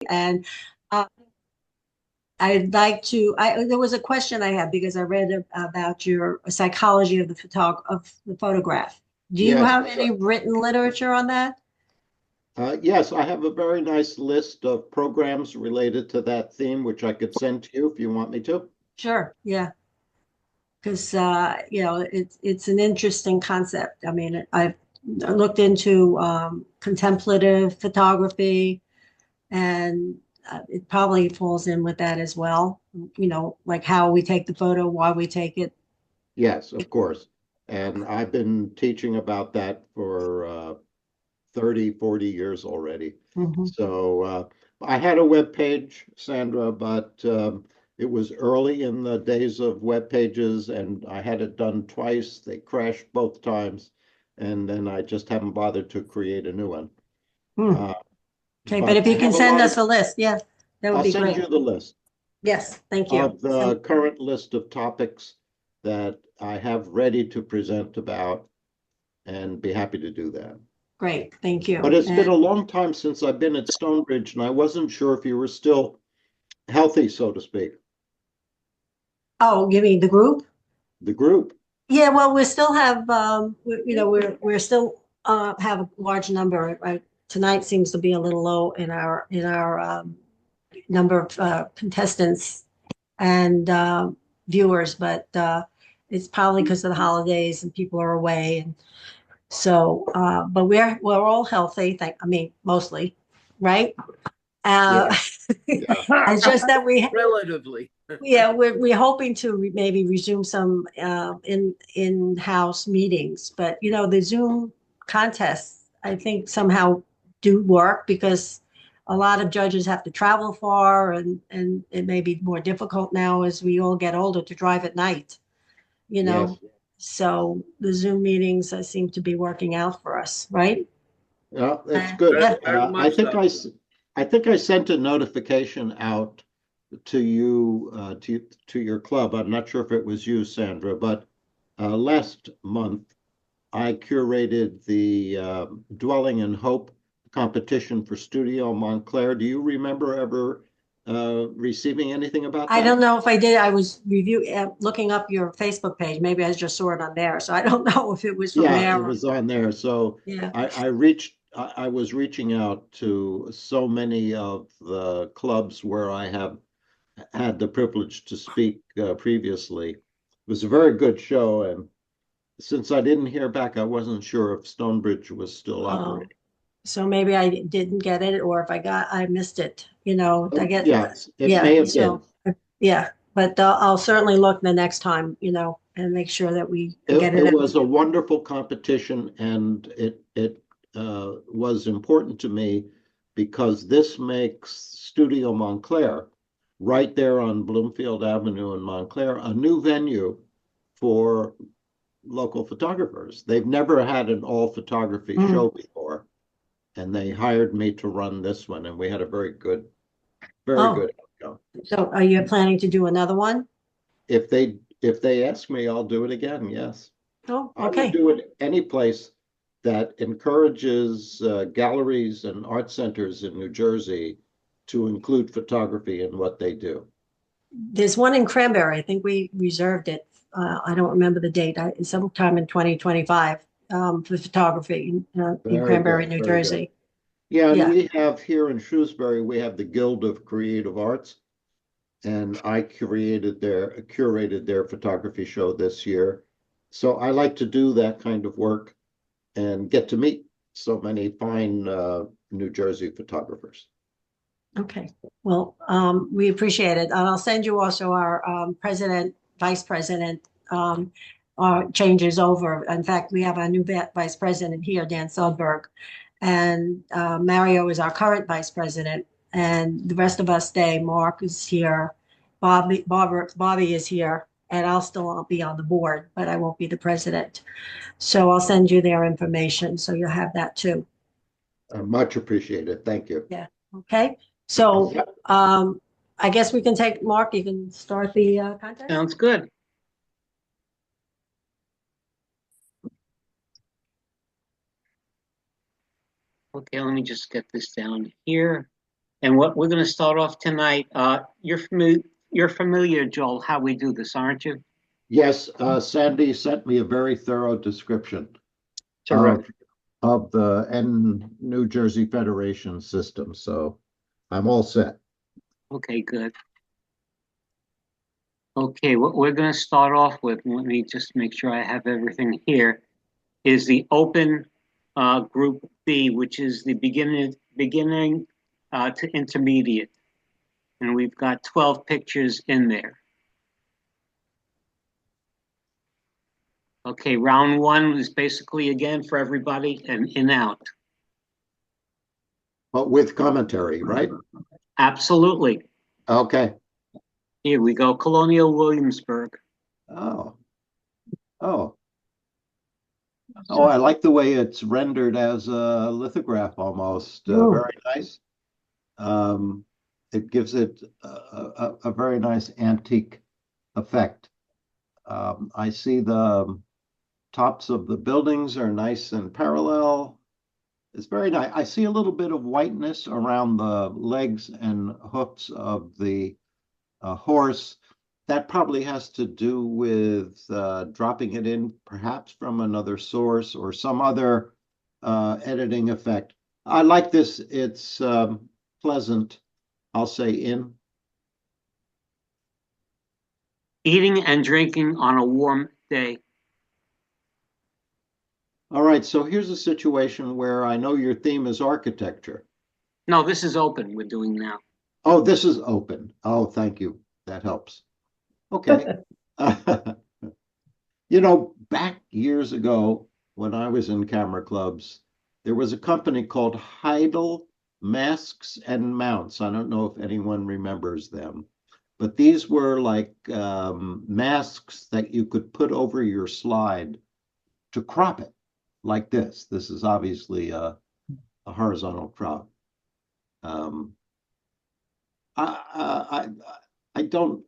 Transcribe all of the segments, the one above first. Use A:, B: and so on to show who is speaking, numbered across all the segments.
A: And uh, I'd like to, there was a question I had because I read about your psychology of the photograph. Do you
B: Yes,
A: have any written literature on that?
B: yes, I have a very nice list of programs related to that theme, which I could send to you if you want me to.
A: Sure. Yeah. Because it's an interesting concept. I mean, I've looked into contemplative photography, and it probably falls in with that as well. Like how we take the photo, why we take it.
B: Yes, of course. And I've been teaching about that for 30, 40 years already.
A: Mhm.
B: So I had a web page, Sandra, but it was early in the days of web pages, and I had it done twice. They crashed both times, and then I just haven't bothered to create a new one.
A: Hmm.
B: Uh,
A: Okay, but
B: but
A: if
B: I
A: you can
B: have a
A: send
B: lot of,
A: us a list, yeah, that would
B: I'll
A: be
B: send
A: great.
B: you the list
A: Yes, thank you.
B: of the current list of topics that I have ready to present about and be happy to do that.
A: Great, thank
B: But
A: you.
B: it's been
A: And
B: a long time since I've been at Stonebridge, and I wasn't sure if you were still healthy, so to speak.
A: oh, you mean the group?
B: The group.
A: Yeah, well, we still have, we're still have a large number. Right? Tonight seems to be a little low in our number of contestants and viewers, but it's probably because of the holidays and people are away, and so. But we're all healthy. I mean, mostly, right? Uh,
B: Yeah, yeah.
A: it's just that
C: Relatively.
A: yeah, we're hoping to maybe resume some in-house meetings, but the Zoom contests I think somehow do work because a lot of judges have to travel far, and it may be more difficult now as we all get older to drive at night, you
B: Yes.
A: know. So the Zoom meetings seem to be working out for us, right?
B: Yeah, that's good.
A: Yeah.
C: Very
B: I
C: much
B: think
C: so.
B: I think I sent a notification out to you to your club. I'm not sure if it was you, Sandra, but last month I curated the Dwelling in Hope competition for Studio Montclair. Do you remember ever receiving anything about
A: I don't
B: that?
A: know if I did. I was looking up your Facebook page. Maybe I just saw it on there. So I don't know if it was from
B: Yeah,
A: there
B: it was on there. So
A: yeah.
B: I was reaching out to so many of the clubs where I have had the privilege to speak previously. It was a very good show, and since I didn't hear back, I wasn't sure if Stonebridge was still
A: Oh,
B: operating.
A: so maybe I didn't get it, or if I missed it. I
B: Oh,
A: get,
B: yes, it
A: yeah.
B: may have been.
A: So, yeah, but I'll certainly look the next time, and make sure that we get
B: It
A: it
B: was
A: out.
B: a wonderful competition, and it was important to me because this makes Studio Montclair, right there on Bloomfield Avenue in Montclair, a new venue for local photographers. They've never had an all photography
A: Mm.
B: show before, and they hired me to run this one, and we had a very
A: Oh,
B: good outcome.
A: so are you planning to do another one?
B: If they ask me, I'll do it again. Yes.
A: Oh,
B: I would
A: okay.
B: do it any place that encourages galleries and art centers in New Jersey to include photography in what they do.
A: There's one in Cranberry. I think we reserved it. I don't remember the date. Sometime in 2025 for photography in
B: Very
A: Cranberry,
B: good,
A: New
B: very good.
A: Jersey.
B: Yeah, and
A: Yeah.
B: we have here in Shrewsbury, we have the Guild of Creative Arts, and I curated their photography show this year. So I like to do that kind of work and get to meet so many fine New Jersey photographers.
A: Okay. Well, we appreciate it. And I'll send you also our president, vice president changes over. In fact, we have our new vice president here, Dan Sudberg, and Mario is our current vice president, and the rest of us stay. Mark is here, Bobby is here, and I'll be on the board, but I won't be the president. So I'll send you their information, so you'll have that too.
B: Much appreciated. Thank you.
A: Yeah. Okay. So
B: Yeah.
A: I guess we can take Mark. You can start the contest.
C: Sounds good. Okay, let me just get this down here. And what we're going to start off tonight, you're familiar, Joel, how we do this, aren't you?
B: Yes, Sandy sent me a very thorough description of
C: Terrific.
B: New Jersey Federation system, so I'm all set.
C: Okay, good. Okay, what we're going to start off with, let me just make sure I have everything here, is the open group B, which is the beginning to intermediate. And we've got 12 pictures in there. Okay, round one is basically again for everybody and in out.
B: But with commentary, right?
C: Absolutely.
B: Okay.
C: Here we go, Colonial Williamsburg.
B: Oh, oh, oh, I like the way it's rendered as a lithograph almost. Very nice. Um, it gives it a very nice antique effect. I see the tops of the buildings are nice and parallel. It's very nice. I see a little bit of whiteness around the legs and hoofs of the horse. That probably has to do with dropping it in perhaps from another source or some other editing effect. I like this. It's pleasant. I'll say in.
C: Eating and drinking on a warm day.
B: All right, so here's a situation where I know your theme is architecture.
C: No, this is open we're doing now.
B: Oh, this is open. Oh, thank you. That helps. Okay. You know, back years ago when I was in camera clubs, there was a company called Heidel Masks and Mounts. I don't know if anyone remembers them, but these were like masks that you could put over your slide to crop it like this. This is obviously a horizontal crop. Um, I, I don't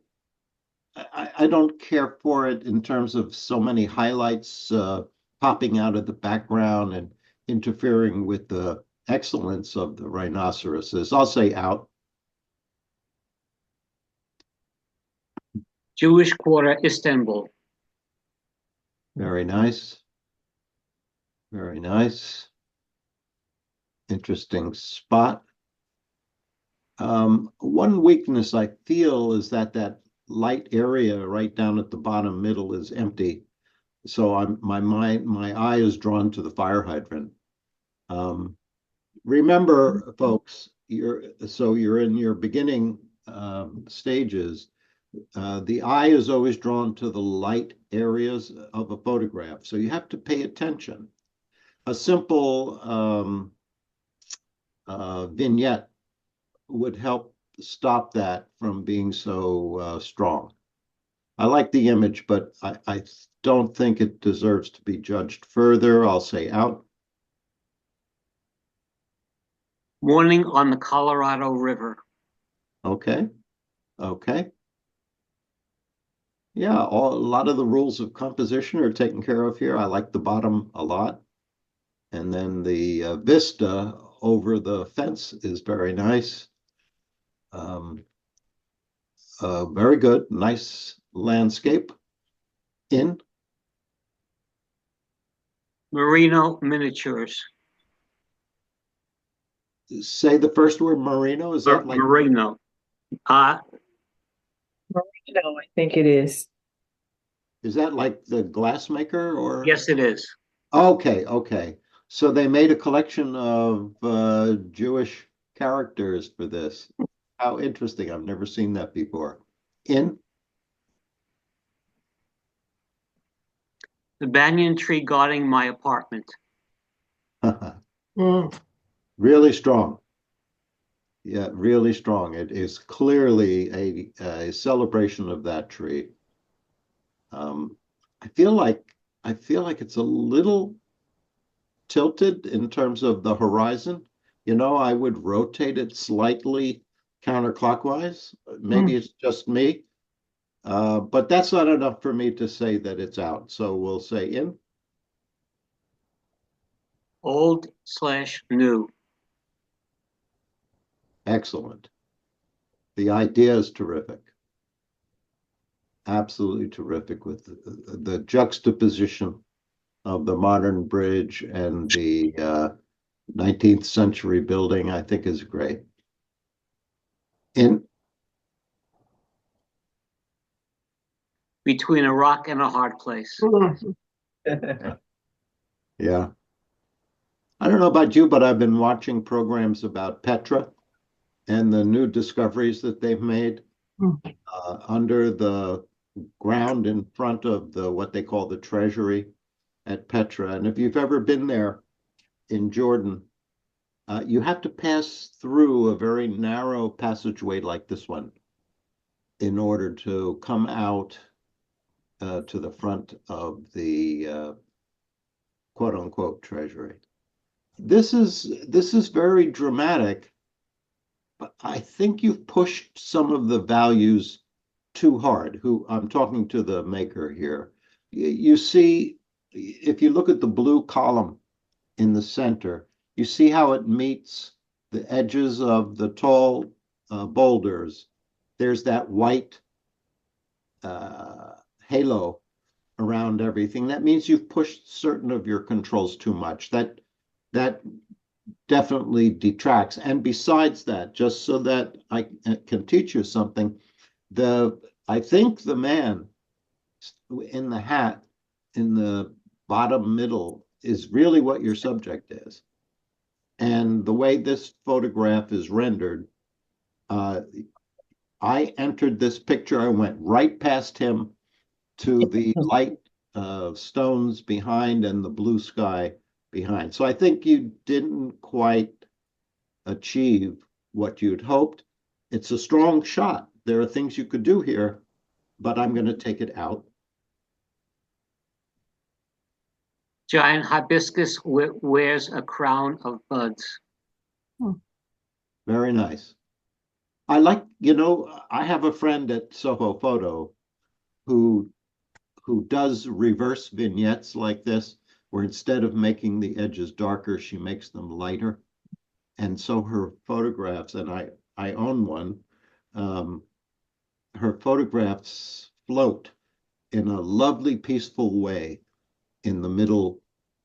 B: I don't care for it in terms of so many highlights popping out of the background and interfering with the excellence of the rhinoceroses. I'll say out.
C: Jewish Quarter, Istanbul.
B: Very nice. Very nice. Interesting spot. One weakness I feel is that that light area right down at the bottom middle is empty. So my eye is drawn to the fire hydrant. Um, Remember, folks, you're in your beginning stages. The eye is always drawn to the light areas of a photograph, so you have to pay attention. A simple vignette would help stop that from being so strong. I like the image, but I don't think it deserves to be judged further. I'll say out.
C: Morning on the Colorado River.
B: Okay. Okay. Yeah, a lot of the rules of composition are taken care of here. I like the bottom a lot. And then the vista over the fence is very nice. Um, very good. Nice landscape. In.
C: Merino Miniatures.
B: Say the first word, Marino. Is that like,
C: Merino.
D: No, I think it is.
B: is that like the glassmaker or?
C: Yes, it is.
B: Okay, okay. So they made a collection of Jewish characters for this. How interesting. I've never seen that before. In.
C: The banyan tree guarding my apartment.
B: Really strong. Yeah, really strong. It is clearly a celebration of that tree. Um, I feel like I feel like it's a little tilted in terms of the horizon. You know, I would rotate it slightly counterclockwise. Maybe it's just me, but that's not enough for me to say that it's out. So we'll say in.
C: Old/new.
B: Excellent. The idea is terrific. Absolutely terrific with the juxtaposition of the modern bridge and the 19th century building, I think is great. In
C: Between a rock and a hard place.
B: yeah. I don't know about you, but I've been watching programs about Petra and the new discoveries that they've made under the ground in front of the what they call the treasury at Petra. And if you've ever been there in Jordan, you have to pass through a very narrow passageway like this one in order to come out to the front of the quote unquote treasury. This is very dramatic, but I think you've pushed some of the values too hard. Who I'm talking to the maker here. You see, if you look at the blue column in the center, you see how it meets the edges of the tall boulders. There's that white halo around everything. That means you've pushed certain of your controls too much. That definitely detracts. And besides that, just so that I can teach you something, I think the man in the hat in the bottom middle is really what your subject is. And the way this photograph is rendered, I entered this picture. I went right past him to the light stones behind and the blue sky behind. So I think you didn't quite achieve what you'd hoped. It's a strong shot. There are things you could do here, but I'm going to take it out.
C: Giant hibiscus wears a crown of buds.
B: Very nice. I like, I have a friend at Soho Photo who does reverse vignettes like this, where instead of making the edges darker, she makes them lighter. And so her photographs, and I own one, her photographs float in a lovely, peaceful way in the middle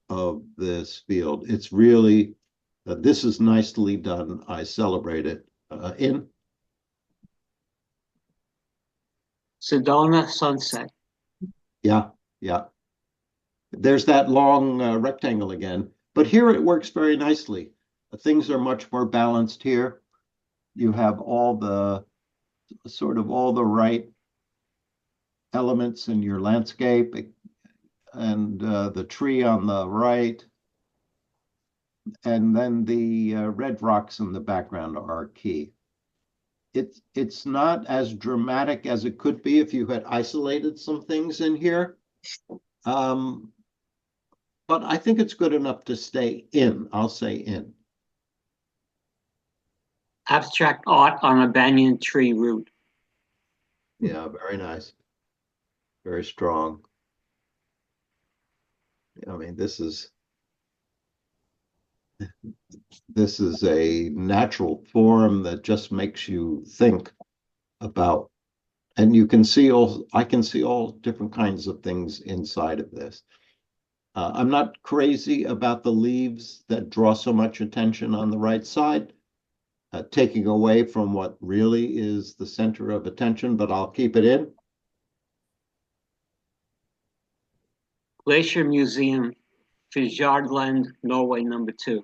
B: of this field. It's really, this is nicely done. I celebrate it. In
C: Sedona sunset.
B: Yeah. There's that long rectangle again, but here it works very nicely. Things are much more balanced here. You have all the right elements in your landscape, and the tree on the right, and then the red rocks in the background are key. It's not as dramatic as it could be if you had isolated some things in here. But I think it's good enough to stay in. I'll say in.
C: Abstract art on a banyan tree root.
B: Yeah, very nice. Very strong. I mean, this is a natural form that just makes you think about, and I can see all different kinds of things inside of this. I'm not crazy about the leaves that draw so much attention on the right side, taking away from what really is the center of attention, but I'll keep it in.
C: Glacier Museum, Fjordland, Norway, #2.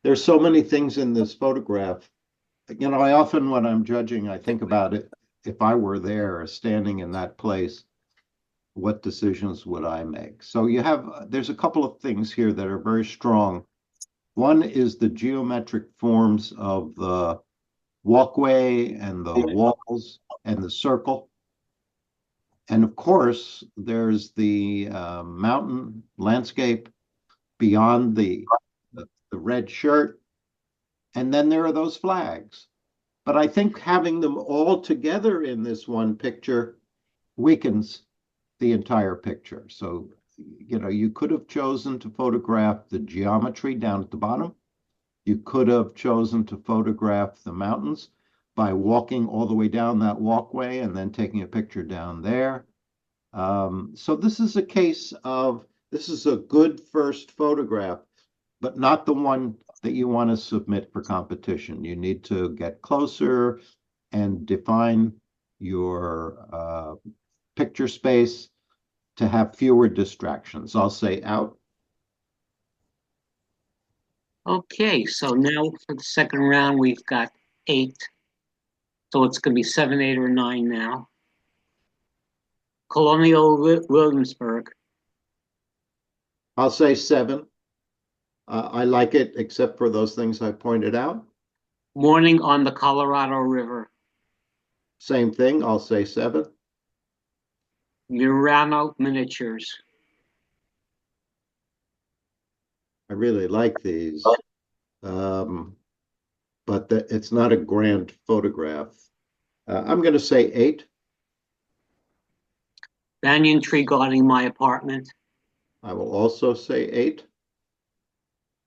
B: There's so many things in this photograph. I often, when I'm judging, I think about it. If I were there standing in that place, what decisions would I make? So there's a couple of things here that are very strong. One is the geometric forms of the walkway and the walls and the circle. And of course, there's the mountain landscape beyond the red shirt. And then there are those flags. But I think having them all together in this one picture weakens the entire picture. So you could have chosen to photograph the geometry down at the bottom. You could have chosen to photograph the mountains by walking all the way down that walkway and then taking a picture down there. So this is a case of, this is a good first photograph, but not the one that you want to submit for competition. You need to get closer and define your picture space to have fewer distractions. I'll say out.
C: Okay, so now for the second round, we've got 8. So it's going to be 7, 8, or 9 now. Colonial Williamsburg.
B: I'll say 7. I like it, except for those things I pointed out.
C: Morning on the Colorado River.
B: Same thing, I'll say 7.
C: Murano Miniatures.
B: I really like these, but it's not a grand photograph. I'm going to say 8.
C: Banyan tree guarding my apartment.
B: I will also say 8.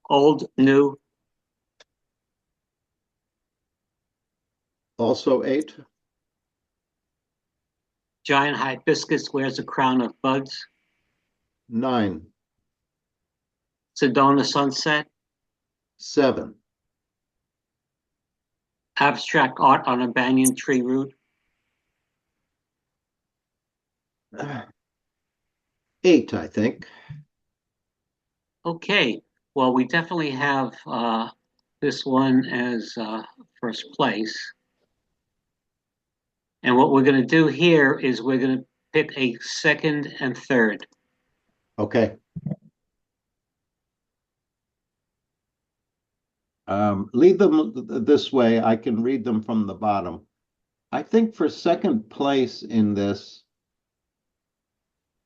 C: Old, new.
B: Also 8.
C: Giant hibiscus wears a crown of buds.
B: 9.
C: Sedona sunset.
B: 7.
C: Abstract art on a banyan tree root.
B: 8, I think.
C: Okay, well, we definitely have this one as first place. And what we're going to do here is we're going to pick a second and third.
B: Okay. Leave them this way. I can read them from the bottom. I think for second place in this,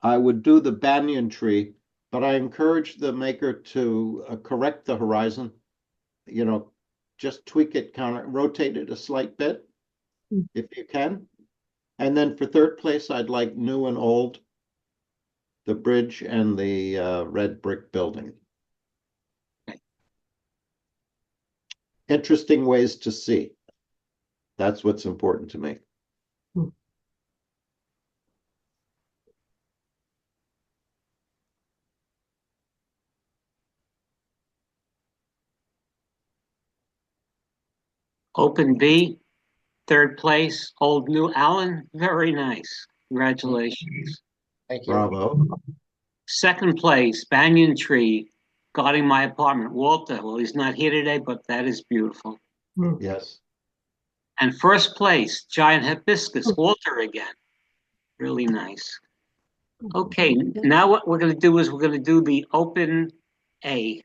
B: I would do the banyan tree, but I encourage the maker to correct the horizon. Just tweak it, rotate it a slight bit, if you can. And then for third place, I'd like new and old, the bridge and the red brick building. Interesting ways to see. That's what's important to me.
C: Open B, third place, old new Alan, very nice. Congratulations.
E: Thank you.
B: Bravo.
C: Second place, banyan tree, guarding my apartment, Walter. Well, he's not here today, but that is beautiful.
B: Yes.
C: And first place, giant hibiscus, Walter again. Really nice. Okay, now what we're going to do is we're going to do the open A.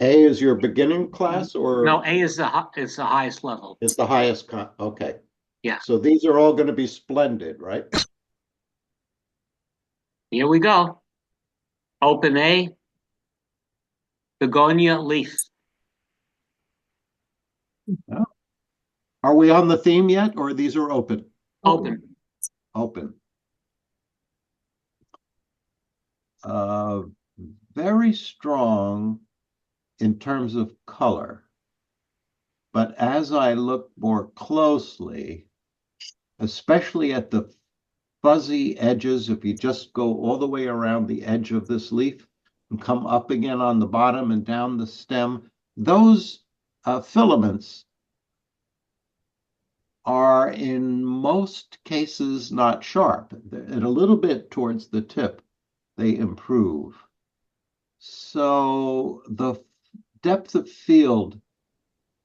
B: A is your beginning class, or
C: No, A is the highest level.
B: is the highest? Okay.
C: Yeah.
B: So these are all going to be splendid, right?
C: Here we go. Open A, begonia leaf.
B: Are we on the theme yet, or these are open?
C: Open.
B: Open. Very strong in terms of color. But as I look more closely, especially at the fuzzy edges, if you just go all the way around the edge of this leaf and come up again on the bottom and down the stem, those filaments are in most cases not sharp. And a little bit towards the tip, they improve. So the depth of field,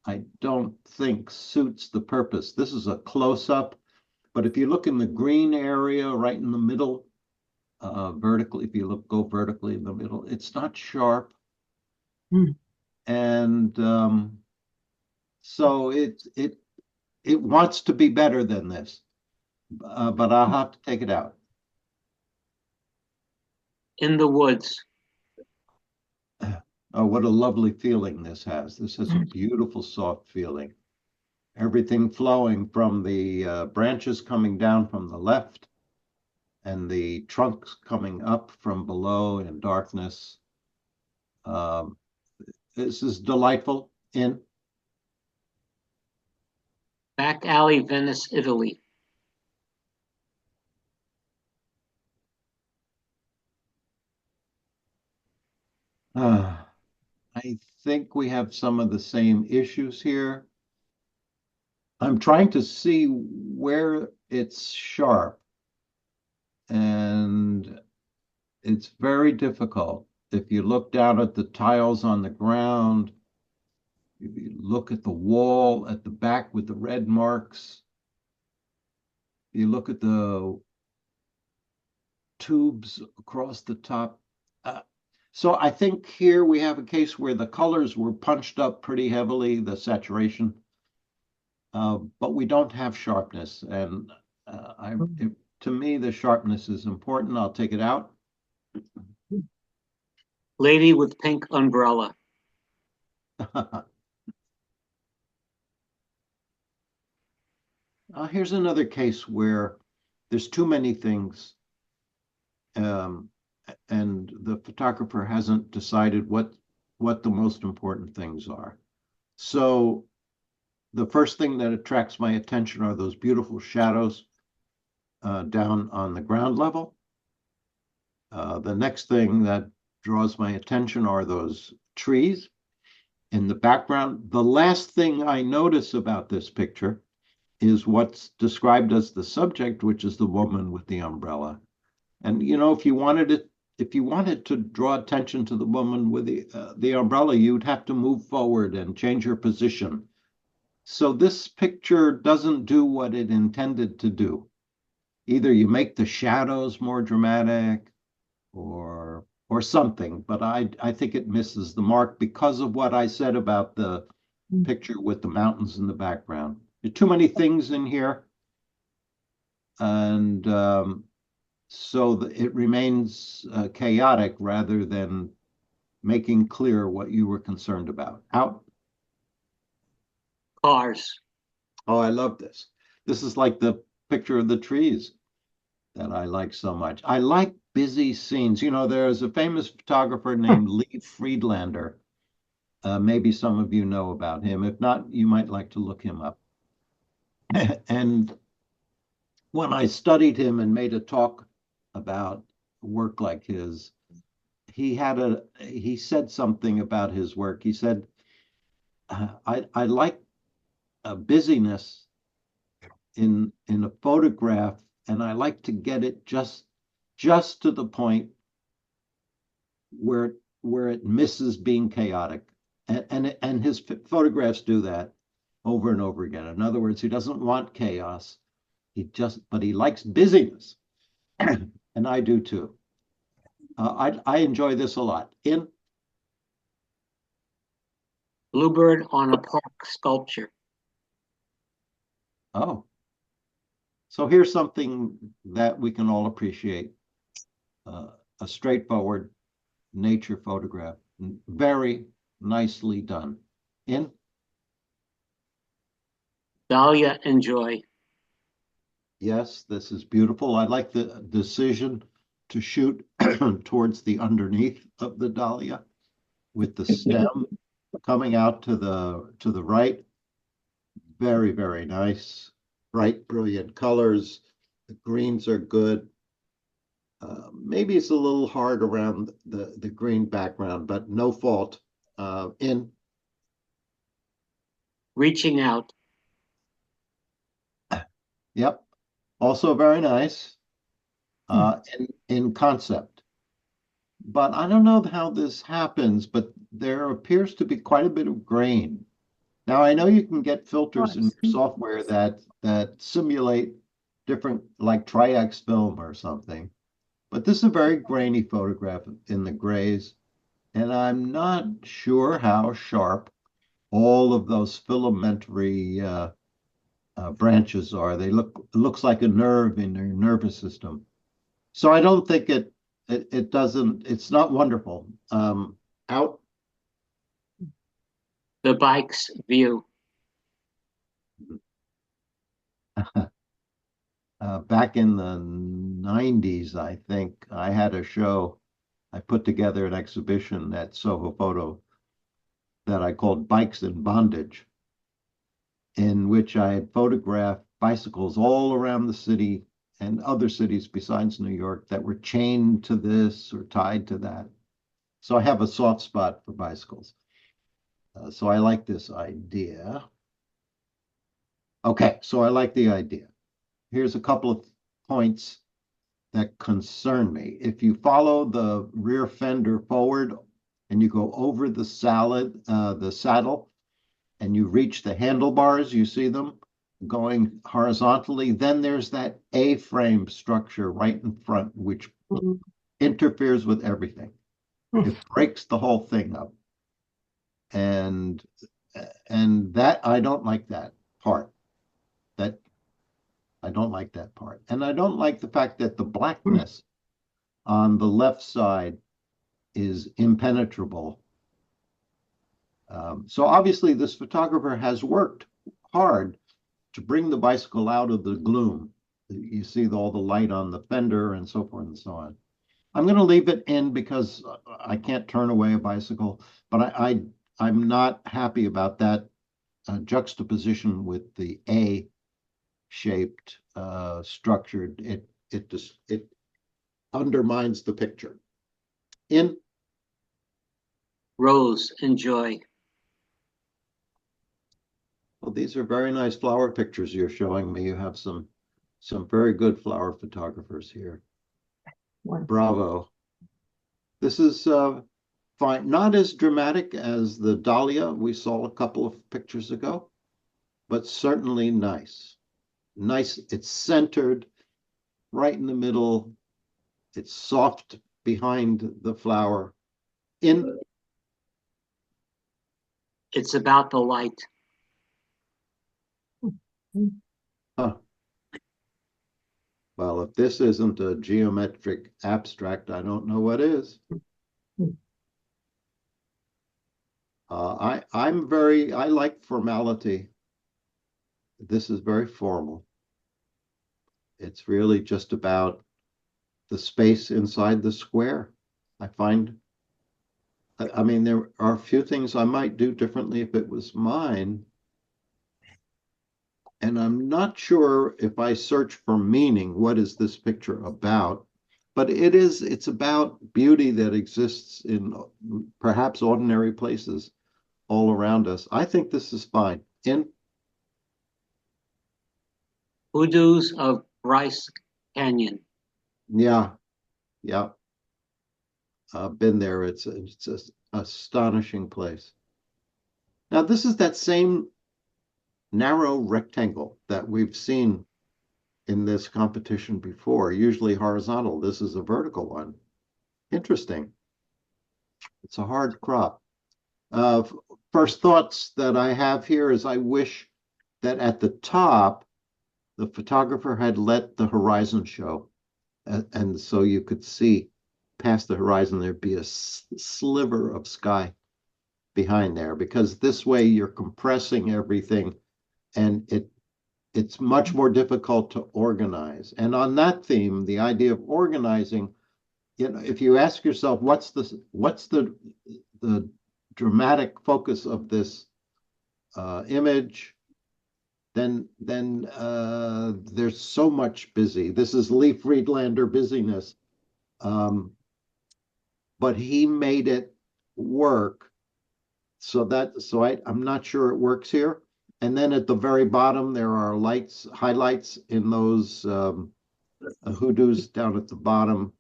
B: I don't think suits the purpose. This is a close-up, but if you look in the green area right in the middle, vertically, if you go vertically in the middle, it's not sharp. And so it wants to be better than this, but I'll have to take it out.
C: In the woods.
B: Oh, what a lovely feeling this has. This has a beautiful, soft feeling. everything flowing from the branches coming down from the left and the trunks coming up from below in darkness. Um, this is delightful. In
C: Back alley, Venice, Italy.
B: I think we have some of the same issues here. I'm trying to see where it's sharp, and it's very difficult. If you look down at the tiles on the ground, if you look at the wall at the back with the red marks, you look at the tubes across the top. So I think here we have a case where the colors were punched up pretty heavily, the saturation, but we don't have sharpness. And to me, the sharpness is important. I'll take it out.
C: Lady with pink umbrella.
B: Here's another case where there's too many things, and the photographer hasn't decided what the most important things are. So the first thing that attracts my attention are those beautiful shadows down on the ground level. The next thing that draws my attention are those trees in the background. The last thing I notice about this picture is what's described as the subject, which is the woman with the umbrella. And you know, if you wanted to draw attention to the woman with the umbrella, you'd have to move forward and change your position. So this picture doesn't do what it intended to do. Either you make the shadows more dramatic or something, but I think it misses the mark because of what I said about the picture with the mountains in the background. There are too many things in here, and so it remains chaotic rather than making clear what you were concerned about. Out.
C: Cars.
B: Oh, I love this. This is like the picture of the trees that I like so much. I like busy scenes. You know, there's a famous photographer named Lee Friedlander. Maybe some of you know about him. If not, you might like to look him up. And when I studied him and made a talk about work like his, he said something about his work. He said, I like busyness in a photograph, and I like to get it just to the point where it misses being chaotic. And his photographs do that over and over again. In other words, he doesn't want chaos. But he likes busyness. And I do too. I enjoy this a lot.
C: Bluebird on a park sculpture.
B: Oh, so here's something that we can all appreciate. A straightforward nature photograph. Very nicely done.
C: Dahlia and Joy.
B: Yes, this is beautiful. I like the decision to shoot towards the underneath of the dahlia with the stem coming out to the right. Very, very nice. Bright, brilliant colors. The greens are good. Maybe it's a little hard around the green background, but no fault.
C: Reaching out.
B: Yep. Also very nice in concept. But I don't know how this happens, but there appears to be quite a bit of grain. Now, I know you can get filters in your software that simulate different, like Tri-X film or something. But this is a very grainy photograph in the grays, and I'm not sure how sharp all of those filamentary branches are. It looks like a nerve in your nervous system. So I don't think it doesn't. It's not wonderful. Out.
C: The bike's view.
B: back in the 90s, I think, I had a show. I put together an exhibition at Soho Photo that I called Bikes in Bondage, in which I had photographed bicycles all around the city and other cities besides New York that were chained to this or tied to that. So I have a soft spot for bicycles. So I like this idea. Okay, so I like the idea. Here's a couple of points that concern me. If you follow the rear fender forward and you go over the saddle, and you reach the handlebars, you see them going horizontally, then there's that A-frame structure right in front, which interferes with everything. It breaks the whole thing up. And that, I don't like that part. That I don't like that part. And I don't like the fact that the blackness on the left side is impenetrable. So obviously this photographer has worked hard to bring the bicycle out of the gloom. You see all the light on the fender and so forth and so on. I'm going to leave it in because I can't turn away a bicycle, but I'm not happy about that juxtaposition with the A-shaped structure. It undermines the picture. In
C: Rose, enjoy.
B: Well, these are very nice flower pictures you're showing me. You have some very good flower photographers here. Bravo. This is fine. Not as dramatic as the dahlia we saw a couple of pictures ago, but certainly nice. Nice. It's centered right in the middle. It's soft behind the flower.
C: It's about the light.
B: Huh. Well, if this isn't a geometric abstract, I don't know what is. I like formality. This is very formal. It's really just about the space inside the square. I mean, there are a few things I might do differently if it was mine. And I'm not sure if I search for meaning, what is this picture about? But it's about beauty that exists in perhaps ordinary places all around us. I think this is fine.
C: Hoodoos of Bryce Canyon.
B: Yeah. I've been there. It's an astonishing place. Now, this is that same narrow rectangle that we've seen in this competition before, usually horizontal. This is a vertical one. Interesting. It's a hard crop. First thoughts that I have here is I wish that at the top, the photographer had let the horizon show. And so you could see past the horizon, there'd be a sliver of sky behind there, because this way you're compressing everything and it's much more difficult to organize. And on that theme, the idea of organizing, if you ask yourself, what's the dramatic focus of this image, then there's so much busy. This is Lee Friedlander busyness. But he made it work. So I'm not sure it works here. And then at the very bottom, there are highlights in those hoodoos down at the bottom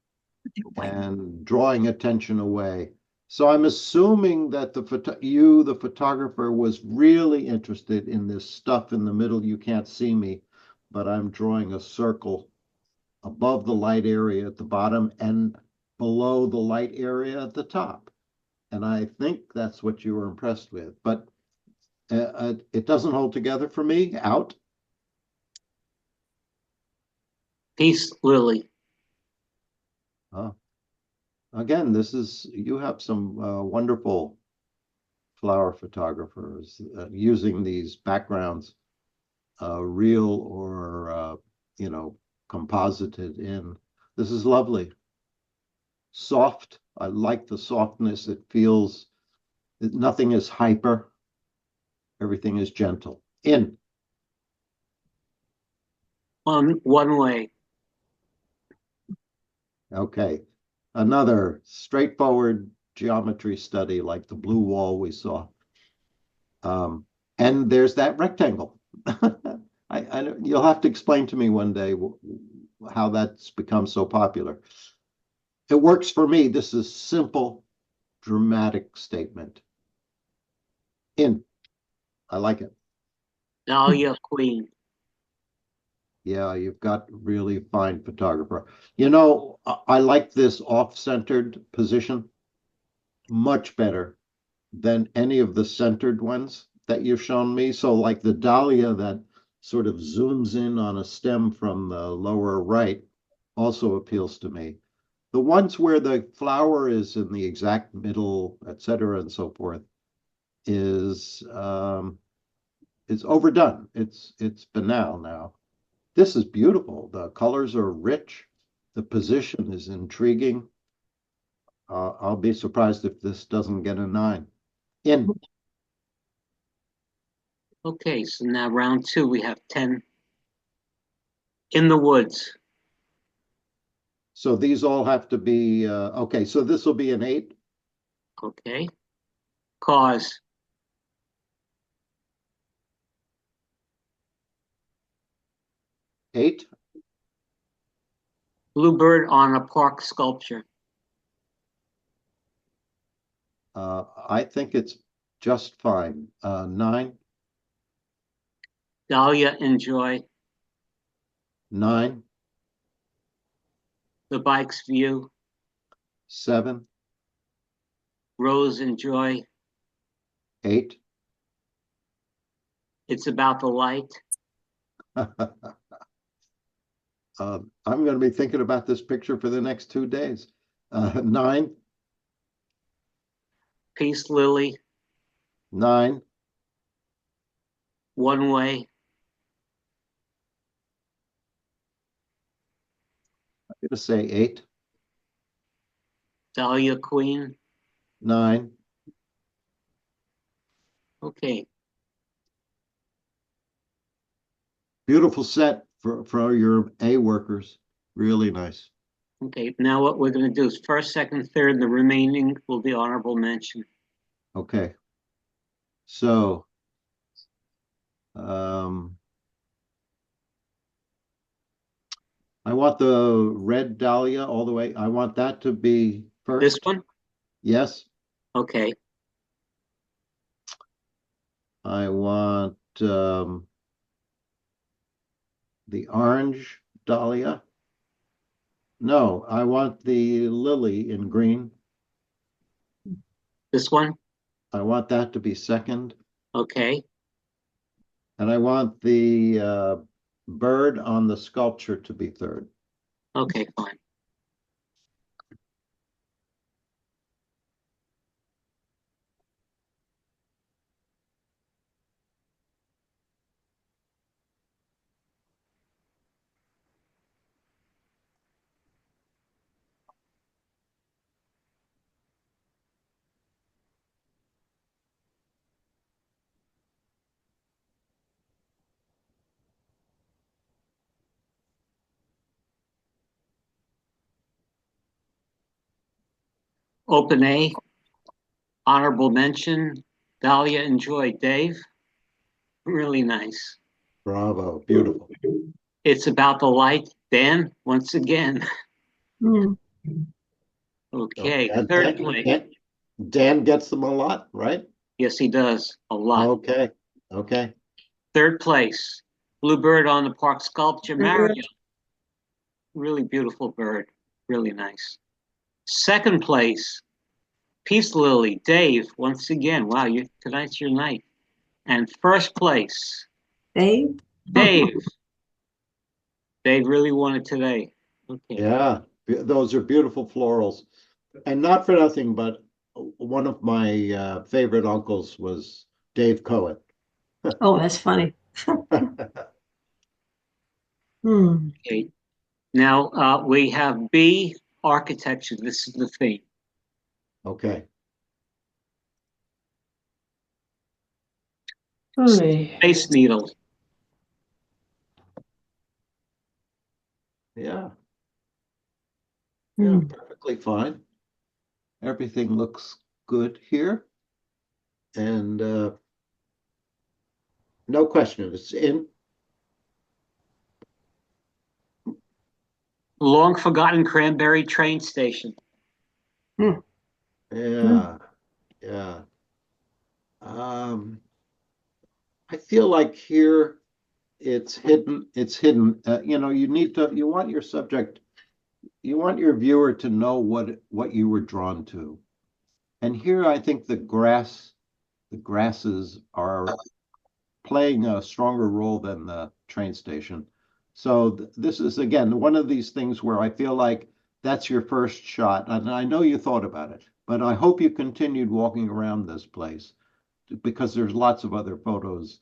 B: and drawing attention away. So I'm assuming that the photographer, was really interested in this stuff in the middle. You can't see me, but I'm drawing a circle above the light area at the bottom and below the light area at the top. And I think that's what you were impressed with. But it doesn't hold together for me. Out.
C: Peace Lily.
B: Again, you have some wonderful flower photographers using these backgrounds, real or composited in. This is lovely. Soft. I like the softness. It feels nothing is hyper. Everything is gentle. In.
C: One way.
B: Okay. Another straightforward geometry study like the blue wall we saw. And there's that rectangle. You'll have to explain to me one day how that's become so popular. It works for me. This is simple, dramatic statement. In. I like it.
C: Dahlia Queen.
B: Yeah, you've got really fine photographer. You know, I like this off-centered position much better than any of the centered ones that you've shown me. So like the dahlia that sort of zooms in on a stem from the lower right also appeals to me. The ones where the flower is in the exact middle, et cetera, and so forth, is it's overdone. It's banal now. This is beautiful. The colors are rich. The position is intriguing. I'll be surprised if this doesn't get a 9. In.
C: Okay, so now round 2, we have 10. In the Woods.
B: So these all have to be, okay, so this will be an 8.
C: Okay. Cause.
B: 8.
C: Bluebird on a park sculpture.
B: I think it's just fine. 9.
C: Dahlia Enjoy.
B: 9.
C: The Bike's View.
B: 7.
C: Rose Enjoy.
B: 8.
C: It's About the Light.
B: I'm going to be thinking about this picture for the next 2 days. 9.
C: Peace Lily.
B: 9.
C: One Way.
B: I'm going to say 8.
C: Dahlia Queen.
B: 9.
C: Okay.
B: Beautiful set for your A workers. Really nice.
C: Okay, now what we're going to do is first, second, third, the remaining will be honorable mention.
B: Okay. So, I want the red dahlia all the way. I want that to be first.
C: This one?
B: Yes.
C: Okay.
B: I want the orange dahlia. No, I want the lily in green.
C: This one?
B: I want that to be second.
C: Okay.
B: And I want the bird on the sculpture to be third.
C: Okay, fine. Open A, honorable mention, Dahlia Enjoy. Dave, really nice.
B: Bravo. Beautiful.
C: It's About the Light. Dan, once again.
A: Mm.
C: Okay,
B: Dan,
C: third place.
B: Dan gets them a lot, right?
C: Yes, he does. A lot.
B: Okay. Okay.
C: Third place, Bluebird on the Park Sculpture. Mario. Really beautiful bird. Really nice. Second place, Peace Lily. Dave, once again. Wow, tonight's your night. And first place,
A: Dave?
C: Dave. Dave really won it today. Okay.
B: Yeah. Those are beautiful florals. And not for nothing, but one of my favorite uncles was Dave Cohen.
A: Oh, that's funny. Hmm.
C: Okay. Now, we have B, architecture. This is the theme.
B: Okay.
D: Oy.
C: Space Needle.
B: Yeah. Yeah,
D: Hmm.
B: perfectly fine. Everything looks good here. And no question, it's in.
C: Long forgotten Cranberry train station.
A: Hmm.
B: Yeah, yeah. I feel like here it's hidden. It's hidden. You want your subject, you want your viewer to know what you were drawn to. And here I think the grasses are playing a stronger role than the train station. So this is again one of these things where I feel like that's your first shot. And I know you thought about it, but I hope you continued walking around this place because there's lots of other photos,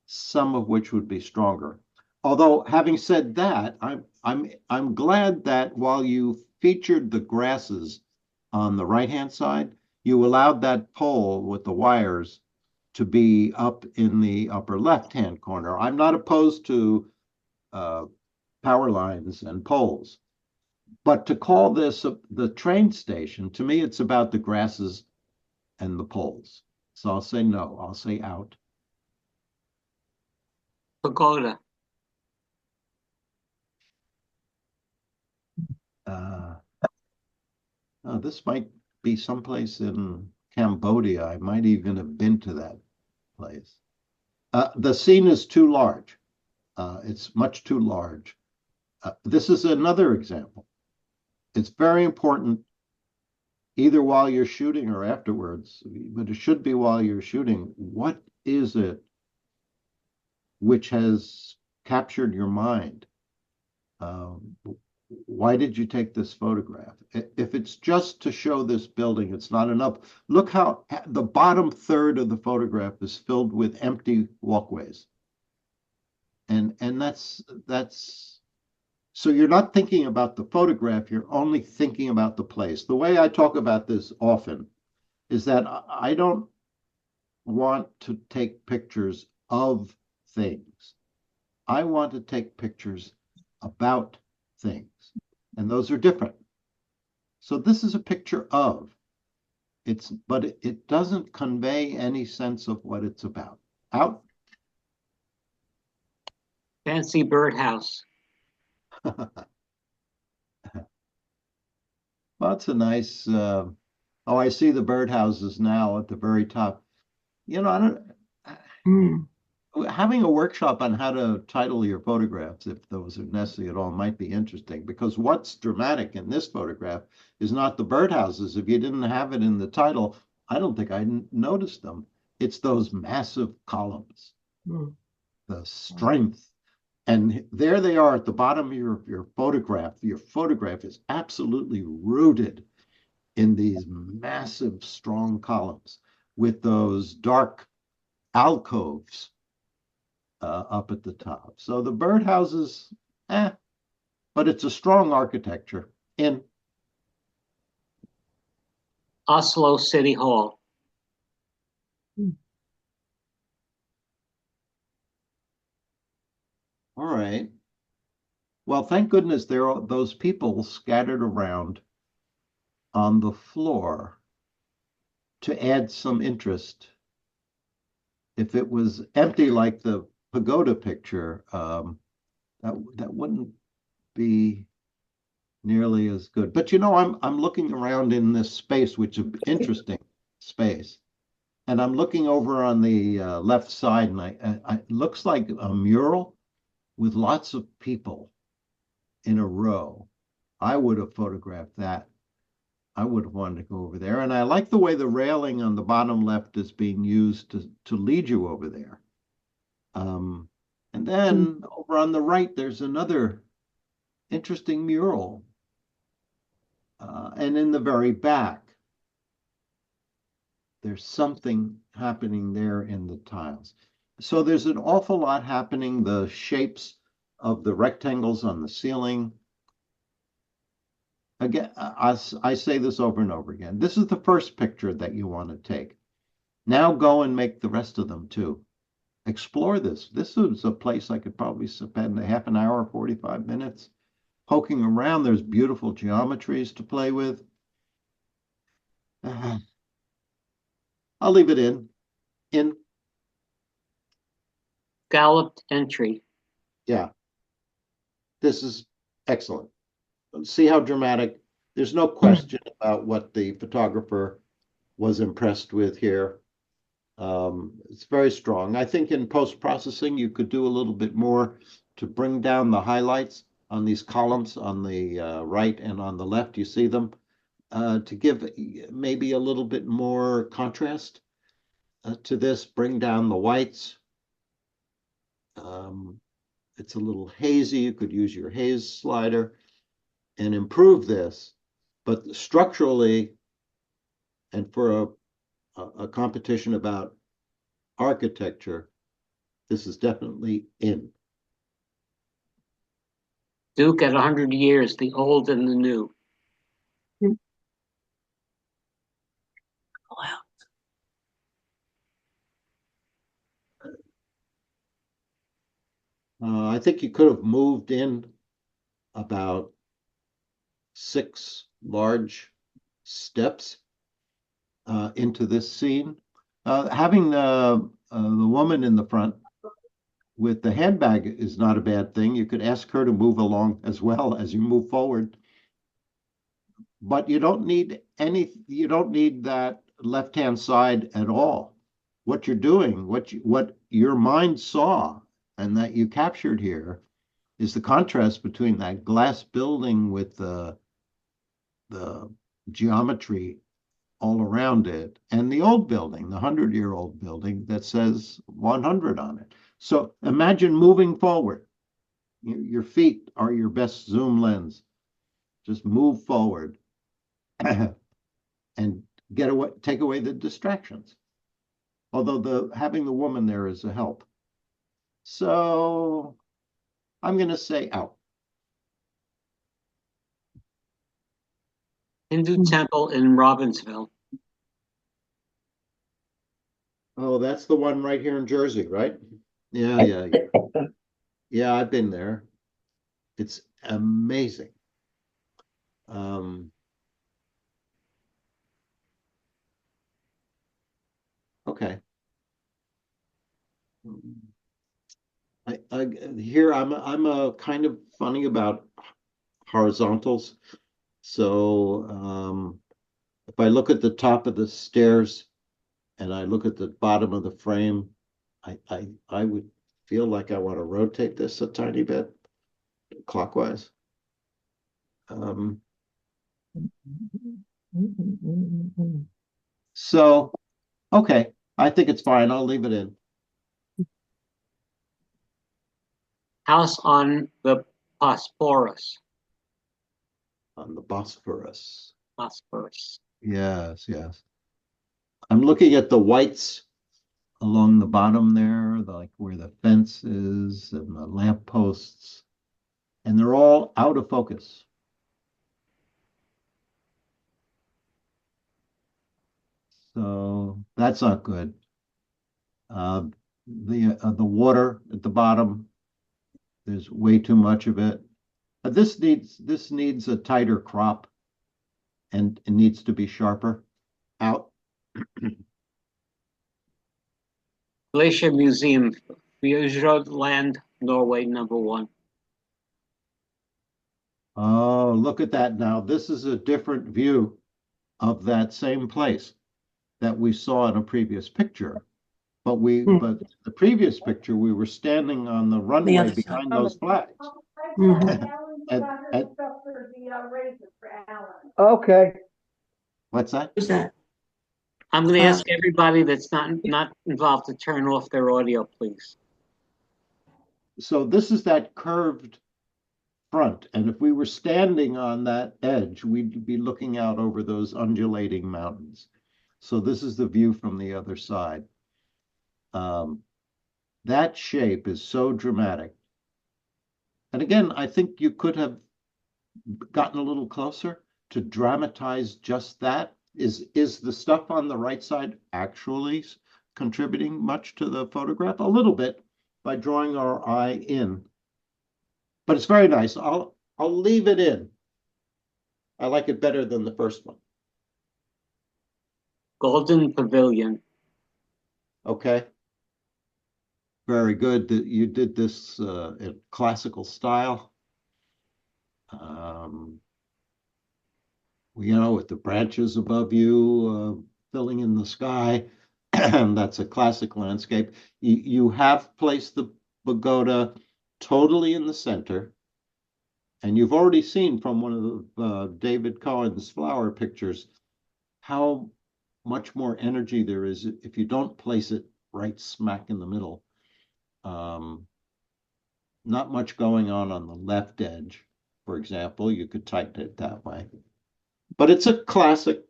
B: some of which would be stronger. Although having said that, I'm glad that while you featured the grasses on the right-hand side, you allowed that pole with the wires to be up in the upper left-hand corner. I'm not opposed to uh, power lines and poles, but to call this the train station, to me, it's about the grasses and the poles. So I'll say no. I'll say out.
C: Pagoda.
B: Uh, this might be someplace in Cambodia. I might even have been to that place. The scene is too large. It's much too large. This is another example. It's very important either while you're shooting or afterwards, but it should be while you're shooting. What is it which has captured your mind? Um, why did you take this photograph? If it's just to show this building, it's not enough. Look how the bottom third of the photograph is filled with empty walkways. And that's so you're not thinking about the photograph, you're only thinking about the place. The way I talk about this often is that I don't want to take pictures of things. I want to take pictures about things. And those are different. So this is a picture of. But it doesn't convey any sense of what it's about. Out.
C: Fancy birdhouse.
B: Well, it's a nice. Oh, I see the birdhouses now at the very top. I don't.
A: Hmm.
B: Having a workshop on how to title your photographs, if those are necessary at all, might be interesting because what's dramatic in this photograph is not the birdhouses. If you didn't have it in the title, I don't think I'd notice them. It's those massive columns,
A: Hmm.
B: the strength. And there they are at the bottom of your photograph. Your photograph is absolutely rooted in these massive, strong columns with those dark alcoves up at the top. So the birdhouses, but it's a strong architecture. In
C: Oslo City Hall.
B: all right. Well, thank goodness there are those people scattered around on the floor to add some interest. If it was empty like the pagoda picture, that wouldn't be nearly as good. But I'm looking around in this space, which is an interesting space, and I'm looking over on the left side, and it looks like a mural with lots of people in a row. I would have photographed that. I would have wanted to go over there, and I like the way the railing on the bottom left is being used to lead you over there. And then over on the right, there's another interesting mural. And in the very back, there's something happening there in the tiles. So there's an awful lot happening. The shapes of the rectangles on the ceiling Again, I say this over and over again. This is the first picture that you want to take. Now go and make the rest of them too. Explore this. This is a place I could probably spend a half an hour, 45 minutes poking around. There's beautiful geometries to play with. I'll leave it in.
C: Scalloped entry.
B: Yeah. This is excellent. See how dramatic. There's no question about what the photographer was impressed with here. It's very strong. I think in post-processing, you could do a little bit more to bring down the highlights on these columns on the right and on the left. You see them to give maybe a little bit more contrast to this, bring down the whites. It's a little hazy. You could use your haze slider and improve this. But structurally, and for a competition about architecture, this is definitely in.
C: Duke at 100 years, the old and the new.
A: Wow.
B: I think you could have moved in about 6 large steps into this scene. Having the woman in the front with the handbag is not a bad thing. You could ask her to move along as well as you move forward. But you don't need that left-hand side at all. What you're doing, what your mind saw and that you captured here is the contrast between that glass building with the geometry all around it and the old building, the 100-year-old building that says 100 on it. So imagine moving forward. Your feet are your best zoom lens. Just move forward and take away the distractions. Although having the woman there is a help. So I'm going to say out.
C: Hindu temple in Robbinsville.
B: Oh, that's the one right here in Jersey, right? Yeah. Yeah, I've been there. It's amazing. Okay. Here I'm a kind of funny about horizontals. So if I look at the top of the stairs and I look at the bottom of the frame, I would feel like I want to rotate this a tiny bit clockwise. So, okay, I think it's fine. I'll leave it in.
C: House on the Bosphorus.
B: On the Bosphorus.
C: Bosphorus.
B: Yes. I'm looking at the whites along the bottom there, like where the fence is and the lamp posts, and they're all out of focus. So that's not good. The water at the bottom, there's way too much of it. This needs a tighter crop, and it needs to be sharper. Out.
C: Glacier Museum, Fjordland, Norway, #1.
B: Oh, look at that now. This is a different view of that same place that we saw in a previous picture. But the previous picture, we were standing on the runway
A: other side.
B: behind those flags.
D: Okay.
B: What's that?
A: Who's that?
C: I'm going to ask everybody that's not involved to turn off their audio, please.
B: So this is that curved front. And if we were standing on that edge, we'd be looking out over those undulating mountains. So this is the view from the other side. That shape is so dramatic. And again, I think you could have gotten a little closer. to dramatize just that? Is the stuff on the right side actually contributing much to the photograph? A little bit by drawing our eye in. But it's very nice. I'll leave it in. I like it better than the first one.
C: Golden Pavilion.
B: Okay. Very good that you did this in classical style. With the branches above you filling in the sky. That's a classic landscape. You have placed the pagoda totally in the center. And you've already seen from one of David Cohen's flower pictures how much more energy there is if you don't place it right smack in the middle. Not much going on the left edge, for example. You could tighten it that way. But it's a classic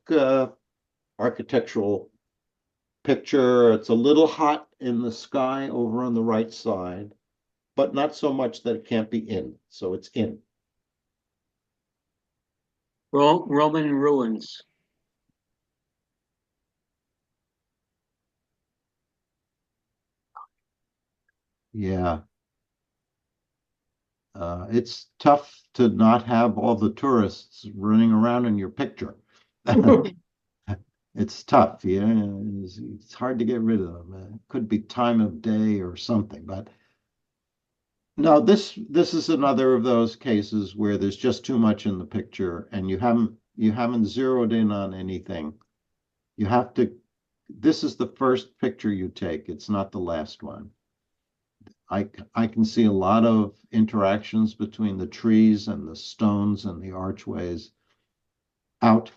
B: architectural picture. It's a little hot in the sky over on the right side, but not so much that it can't be in. So it's in.
C: Roman ruins.
B: Yeah. It's tough to not have all the tourists running around in your picture. It's tough, yeah. It's hard to get rid of them. It could be time of day or something, but no, this is another of those cases where there's just too much in the picture and you haven't zeroed in on anything. You have to. This is the first picture you take. It's not the last one. I can see a lot of interactions between the trees and the stones and the archways. Out.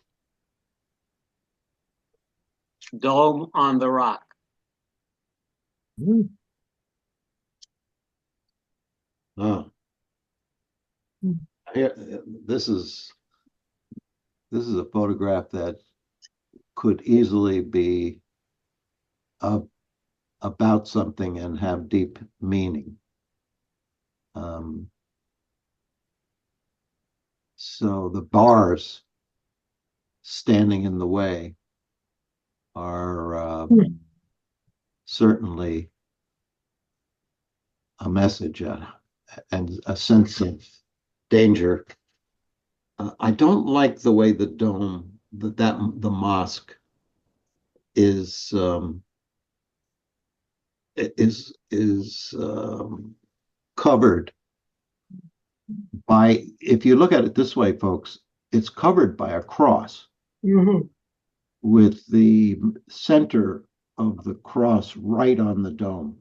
C: Dome on the Rock.
B: Oh. Here, this is a photograph that could easily be about something and have deep meaning. So the bars standing in the way are certainly a message and a sense of danger. I don't like the way the dome, the mosque is covered by, if you look at it this way, folks, it's covered by a cross with the center of the cross right on the dome.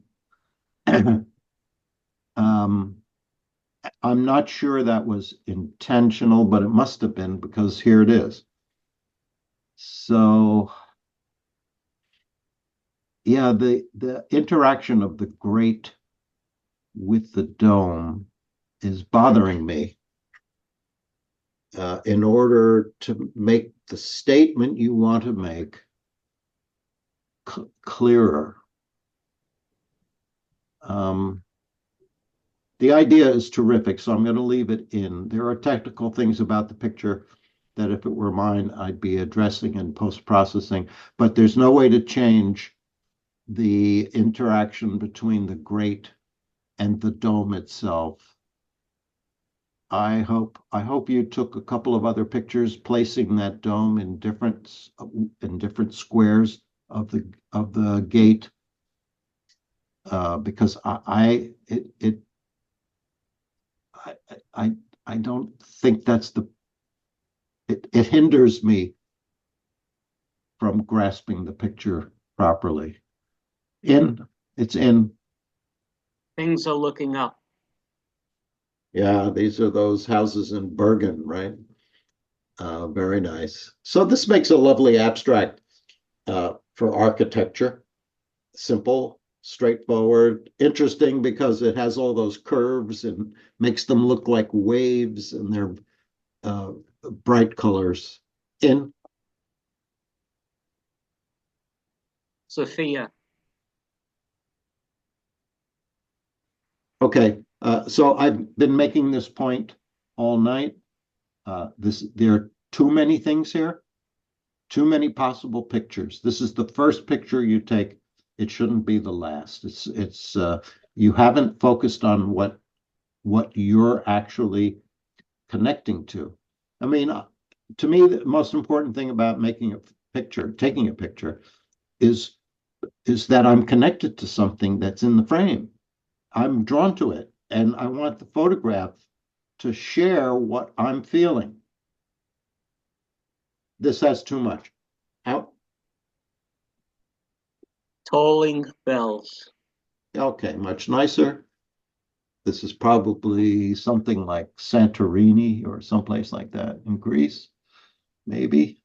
B: I'm not sure that was intentional, but it must have been because here it is. So, yeah, the interaction of the grate with the dome is bothering me. In order to make the statement you want to make clearer. The idea is terrific, so I'm going to leave it in. There are technical things about the picture that if it were mine, I'd be addressing in post-processing, but there's no way to change the interaction between the grate and the dome itself. I hope you took a couple of other pictures placing that dome in different squares of the gate, because I don't think that's it hinders me from grasping the picture properly. It's in.
C: Things are looking up.
B: Yeah, these are those houses in Bergen, right? Very nice. So this makes a lovely abstract for architecture. Simple, straightforward, interesting because it has all those curves and makes them look like waves and they're bright colors. In.
C: Sophia.
B: Okay, so I've been making this point all night. There are too many things here, too many possible pictures. This is the first picture you take. It shouldn't be the last. It's you haven't focused on what you're actually connecting to. I mean, to me, the most important thing about making a picture, taking a picture, is that I'm connected to something that's in the frame. I'm drawn to it, and I want the photograph to share what I'm feeling. This has too much. Out.
C: Tolling bells.
B: Okay, much nicer. This is probably something like Santorini or someplace like that in Greece, maybe.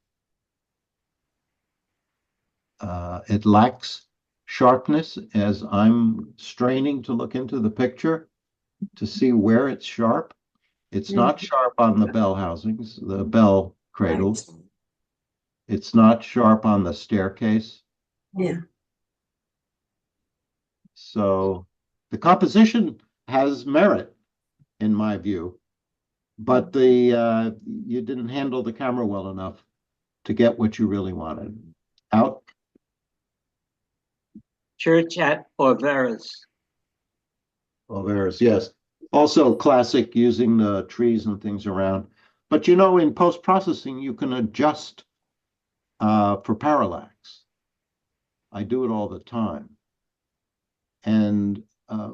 B: It lacks sharpness as I'm straining to look into the picture to see where it's sharp. It's not sharp on the bell housings, the bell cradles. It's not sharp on the staircase.
A: Yeah.
B: So the composition has merit, in my view, but you didn't handle the camera well enough to get what you really wanted. Out.
C: Church at Orveras.
B: Oh, there's, yes. Also classic using the trees and things around. But you know, in post-processing, you can adjust for parallax. I do it all the time. And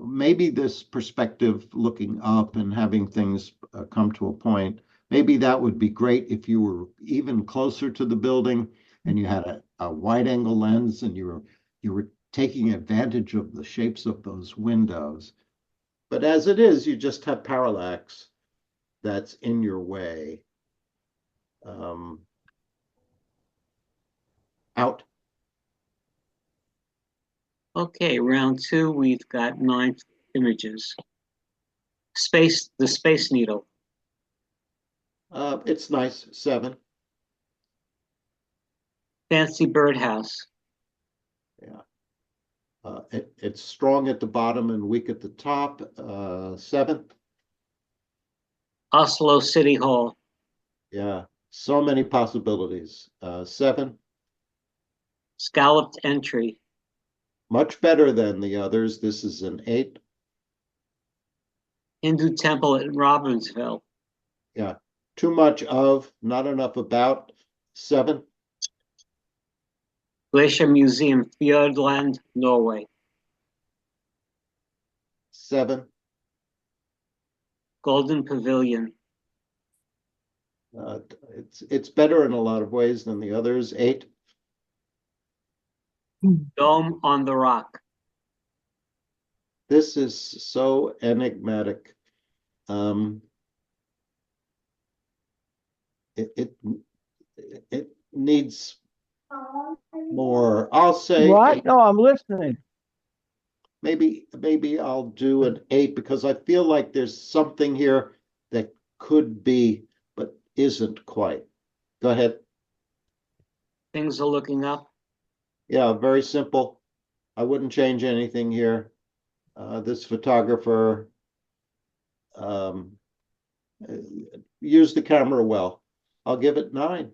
B: maybe this perspective, looking up and having things come to a point, maybe that would be great if you were even closer to the building and you had a wide angle lens and you were taking advantage of the shapes of those windows. But as it is, you just have parallax that's in your way. Out.
C: Okay, round two, we've got 9 images. The Space Needle.
B: It's nice. 7.
C: Fancy Birdhouse.
B: Yeah. It's strong at the bottom and weak at the top. 7.
C: Oslo City Hall.
B: Yeah. So many possibilities. 7.
C: Scalloped Entry.
B: Much better than the others. This is an 8.
C: Hindu Temple at Robbinsville.
B: Yeah. Too much of, not enough about. 7.
C: Glacier Museum, Fjordland, Norway.
B: 7.
C: Golden Pavilion.
B: It's better in a lot of ways than the others. 8.
C: Dome on the Rock.
B: This is so enigmatic. It needs more. I'll say
E: What? No, I'm listening.
B: maybe I'll do an 8 because I feel like there's something here that could be but isn't quite. Go ahead.
C: Things are looking up.
B: Yeah, very simple. I wouldn't change anything here. This photographer used the camera well. I'll give it 9.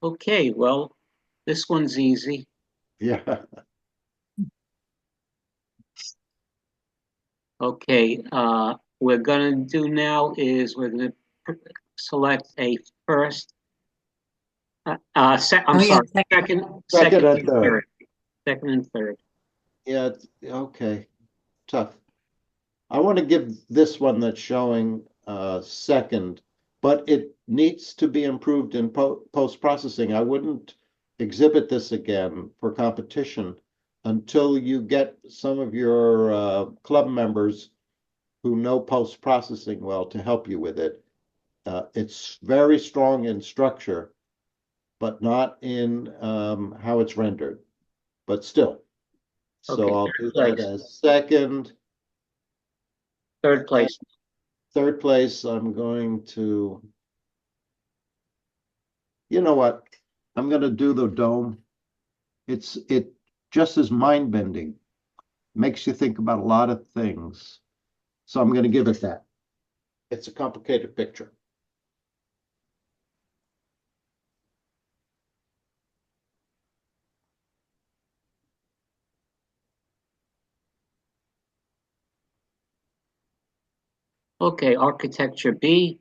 C: Okay, well, this one's easy.
B: Yeah.
C: Okay, we're gonna do now is we're gonna select a first. I'm sorry, second and third. Second and third.
B: Yeah, okay. Tough. I want to give this one that's showing second, but it needs to be improved in post-processing. I wouldn't exhibit this again for competition until you get some of your club members who know post-processing well to help you with it. It's very strong in structure, but not in how it's rendered, but still. So
C: Okay,
B: I'll do that as second.
C: Third place.
B: Third place, I'm going to, you know what? I'm going to do the dome. It just is mind-bending. Makes you think about a lot of things. So I'm going to give it that. It's a complicated picture.
C: Okay, architecture B,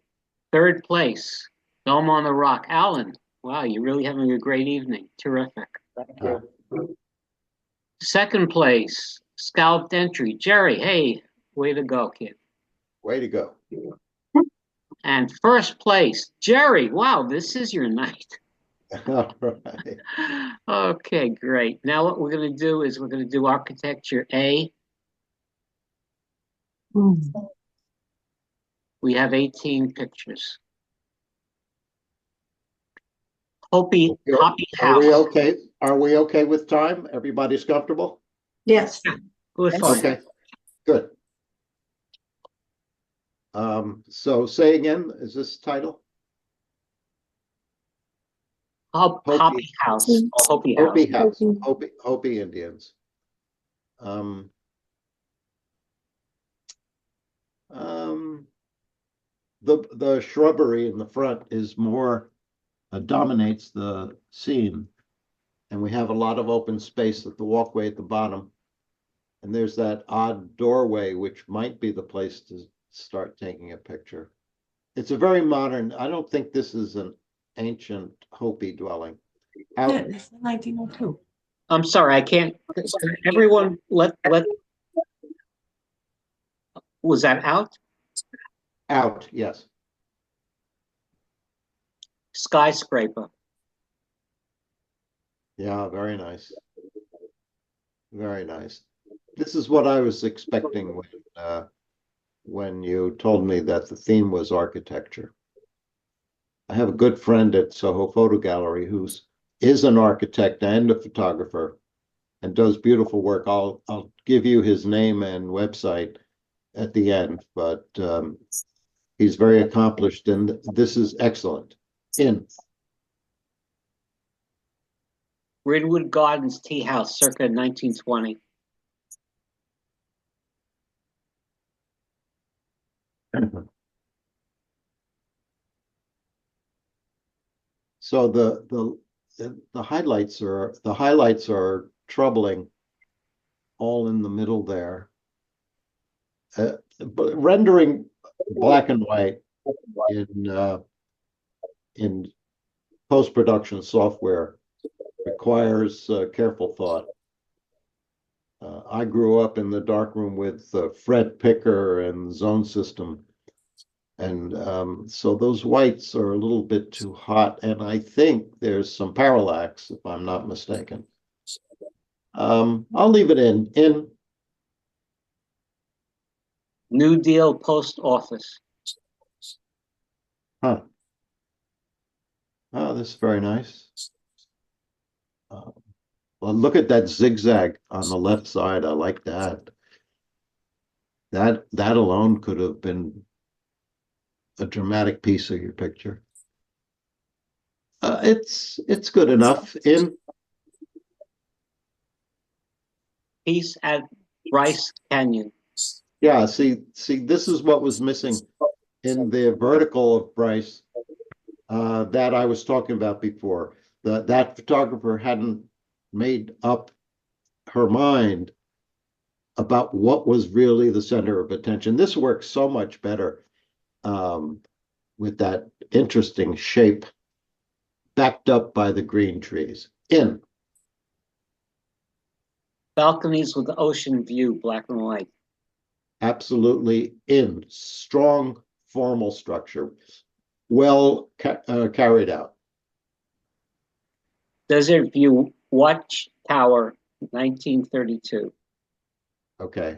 C: third place, Dome on the Rock. Alan, wow, you're really having a great evening. Terrific.
D: Thank you.
C: Second place, scalloped entry. Jerry, hey, way to go, kid.
B: Way to go.
C: And first place, Jerry, wow, this is your night.
B: All right.
C: Okay, great. Now what we're going to do is we're going to do architecture A. We have 18 pictures. Hoppy
B: Are we
C: House.
B: okay? Are we okay with time? Everybody's comfortable?
A: Yes.
C: We're fine.
B: Okay, good. So say again, is this title?
C: Hoppy House. Hoppy House.
B: Hopi House, Hopi Indians. Um, the shrubbery in the front is more dominates the scene, and we have a lot of open space at the walkway at the bottom, and there's that odd doorway which might be the place to start taking a picture. It's a very modern. I don't think this is an ancient Hopi dwelling. Out,
A: Yeah, it's 1902.
C: I'm sorry, I can't. Everyone, let. Was that out?
B: out, yes.
C: Skyscraper.
B: Yeah, very nice. Very nice. This is what I was expecting when you told me that the theme was architecture. I have a good friend at Soho Photo Gallery is an architect and a photographer and does beautiful work. I'll give you his name and website at the end, but he's very accomplished, and this is excellent.
C: Ridgewood Gardens Tea House, circa 1920.
B: So the highlights are troubling, all in the middle there. But rendering black and white in post-production software requires careful thought. I grew up in the darkroom with Fred Picker and Zone System, and so those whites are a little bit too hot, and I think there's some parallax, if I'm not mistaken. I'll leave it in.
C: New Deal Post Office.
B: Huh. Oh, this is very nice. Well, look at that zigzag on the left side. I like that. That alone could have been a dramatic piece of your picture. It's good enough.
C: Peace at Bryce Canyon.
B: Yeah, see, this is what was missing in the vertical of Bryce that I was talking about before. That photographer hadn't made up her mind about what was really the center of attention. This works so much better with that interesting shape backed up by the green trees.
C: Balconies with the ocean view, black and white.
B: Absolutely strong formal structure, well carried out.
C: Desert View Watch Tower, 1932.
B: Okay.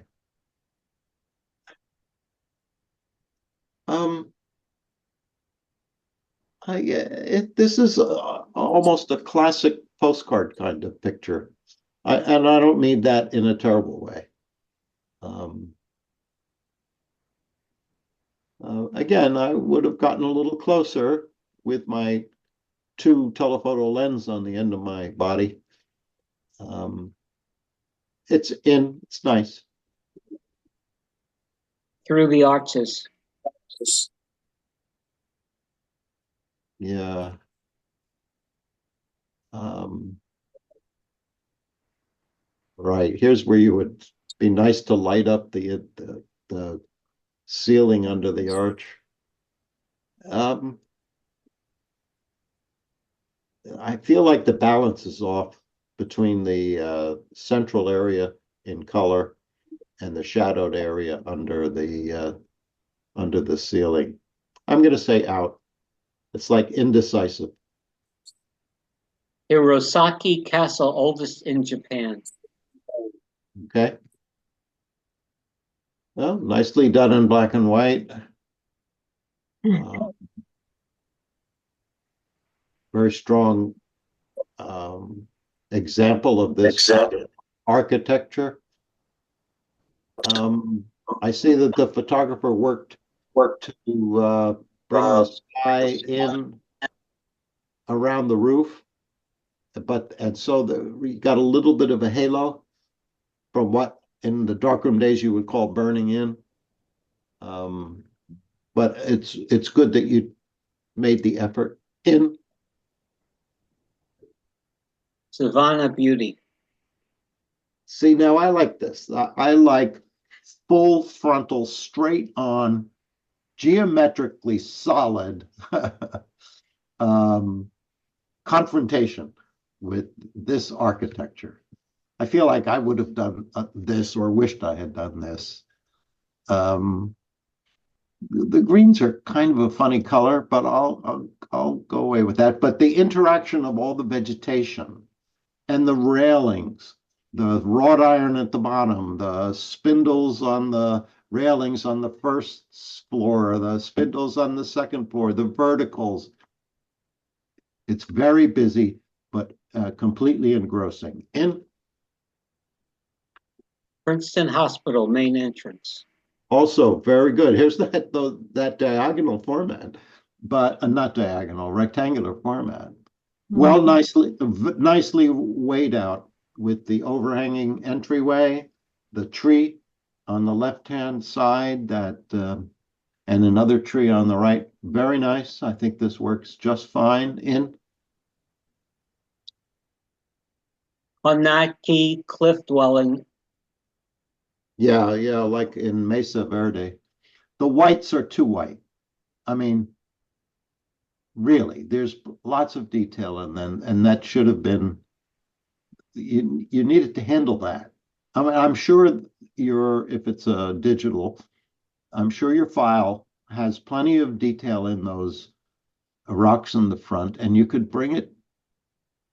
B: This is almost a classic postcard kind of picture, and I don't mean that in a terrible way. Again, I would have gotten a little closer with my 2 telephoto lens on the end of my body. It's nice.
C: Through the Arches.
B: Yeah. Right. Here's where you would be nice to light up the ceiling under the arch. I feel like the balance is off between the central area in color and the shadowed area under the ceiling. I'm going to say out. It's like indecisive.
C: Hirosaki Castle, oldest in Japan.
B: Okay. Well, nicely done in black and white. Very strong example of this architecture. I see that the photographer worked to bring the sky in around the roof, and so we got a little bit of a halo from what in the darkroom days you would call burning in. But it's good that you made the effort in.
C: Savannah Beauty.
B: See, now I like this. I like full frontal, straight on, geometrically solid confrontation with this architecture. I feel like I would have done this or wished I had done this. The greens are kind of a funny color, but I'll go away with that. But the interaction of all the vegetation and the railings, the wrought iron at the bottom, the spindles on the railings on the first floor, the spindles on the second floor, the verticals. It's very busy, but completely engrossing. In
C: Princeton Hospital, main entrance.
B: Also very good. Here's that diagonal format, but not diagonal, rectangular format. Well, nicely weighed out with the overhanging entryway, the tree on the left-hand side, and another tree on the right. Very nice. I think this works just fine. In
C: Honaki Cliff Dwelling.
B: Yeah, like in Mesa Verde. The whites are too white. I mean, really, there's lots of detail in them, and that should have been, you needed to handle that. I mean, I'm sure if it's a digital, I'm sure your file has plenty of detail in those rocks in the front, and you could bring it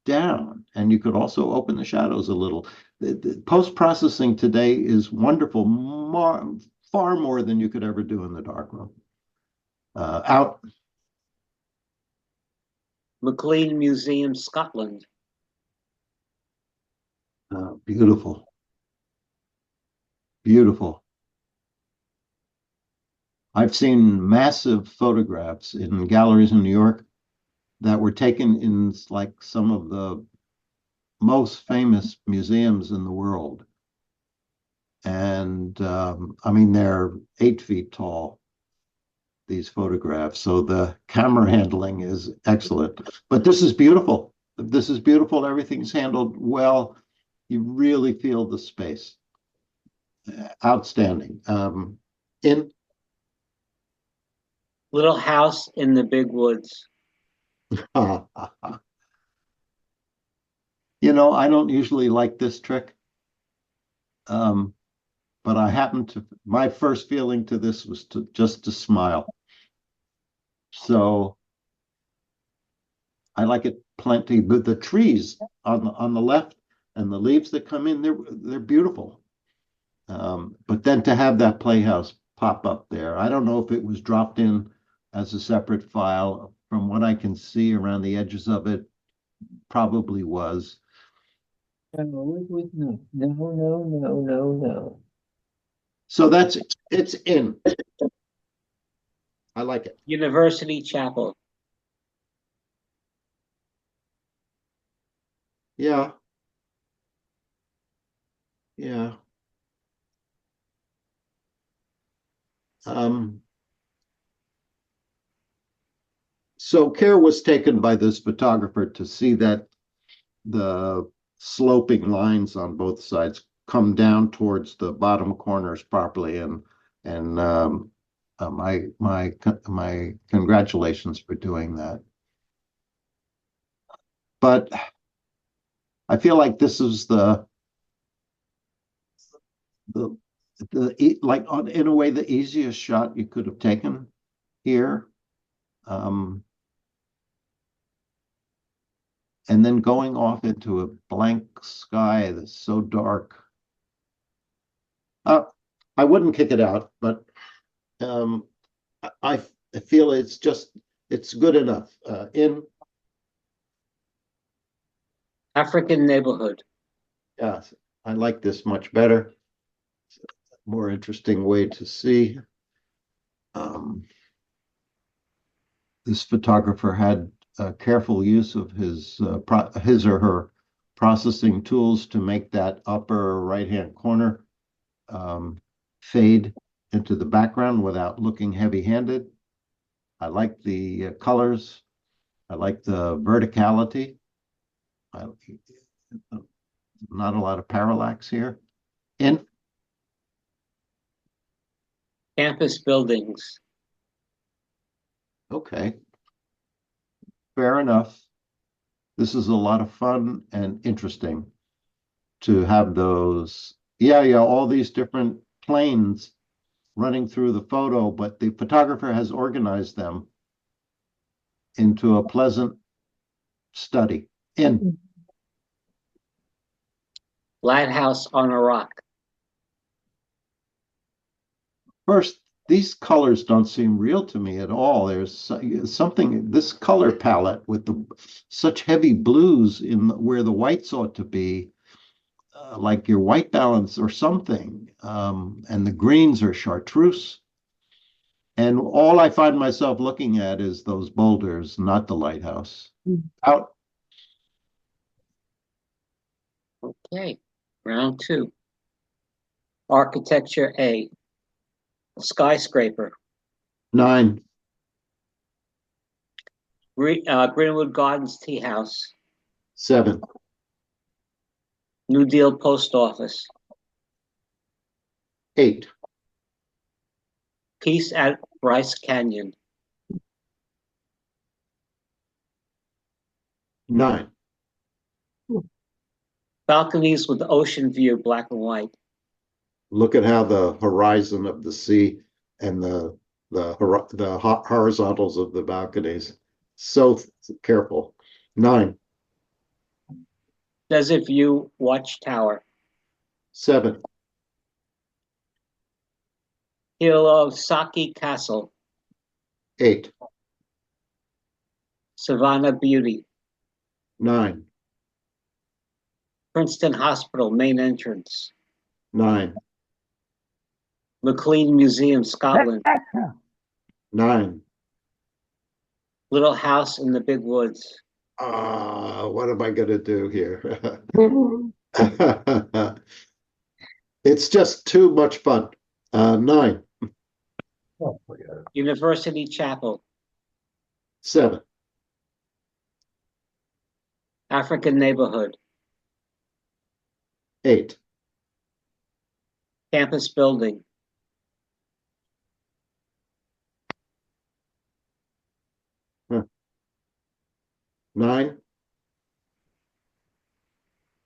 B: down, and you could also open the shadows a little. The post-processing today is wonderful, far more than you could ever do in the darkroom. Out.
C: McLean Museum, Scotland.
B: Beautiful. Beautiful. I've seen massive photographs in galleries in New York that were taken in like some of the most famous museums in the world. And I mean, they're 8 feet tall, these photographs. So the camera handling is excellent. But this is beautiful. This is beautiful. Everything's handled well. You really feel the space. Outstanding. In
C: Little House in the Big Woods.
B: You know, I don't usually like this trick. But I happened to, my first feeling to this was just to smile. So I like it plenty. But the trees on the left and the leaves that come in, they're beautiful. But then to have that playhouse pop up there, I don't know if it was dropped in as a separate file. From what I can see around the edges of it, probably was.
D: No.
B: So it's in. I like it.
C: University Chapel.
B: Yeah. So care was taken by this photographer to see that the sloping lines on both sides come down towards the bottom corners properly, and my congratulations for doing that. But I feel like this is the like in a way the easiest shot you could have taken here. And then going off into a blank sky that's so dark. I wouldn't kick it out, but I feel it's good enough. In
C: African neighborhood.
B: Yeah, I like this much better. More interesting way to see. This photographer had a careful use of his or her processing tools to make that upper right-hand corner fade into the background without looking heavy-handed. I like the colors. I like the verticality. Not a lot of parallax here. In
C: Campus buildings.
B: Okay. Fair enough. This is a lot of fun and interesting to have those. Yeah, all these different planes running through the photo, but the photographer has organized them into a pleasant study. In
C: Lighthouse on a rock.
B: first, these colors don't seem real to me at all. There's something, this color palette with such heavy blues where the whites ought to be, like your white balance or something, and the greens are chartreuse. And all I find myself looking at is those boulders, not the lighthouse. Out.
C: Okay, round 2. Architecture A. Skyscraper.
B: 9.
C: Greenwood Gardens Tea House.
B: 7.
C: New Deal Post Office.
B: 8.
C: Peace at Bryce Canyon.
B: 9.
C: Balconies with ocean view, black and white.
B: Look at how the horizon of the sea and the horizontals of the balconies. So careful. 9.
C: Desert View Watchtower.
B: 7.
C: Hirosaki Castle.
B: 8.
C: Savannah Beauty.
B: 9.
C: Princeton Hospital, main entrance.
B: 9.
C: McLean Museum, Scotland.
B: 9.
C: Little House in the Big Woods.
B: What am I going to do here? It's just too much fun. 9.
C: University Chapel.
B: 7.
C: African Neighborhood.
B: 8.
C: Campus Building.
B: 9.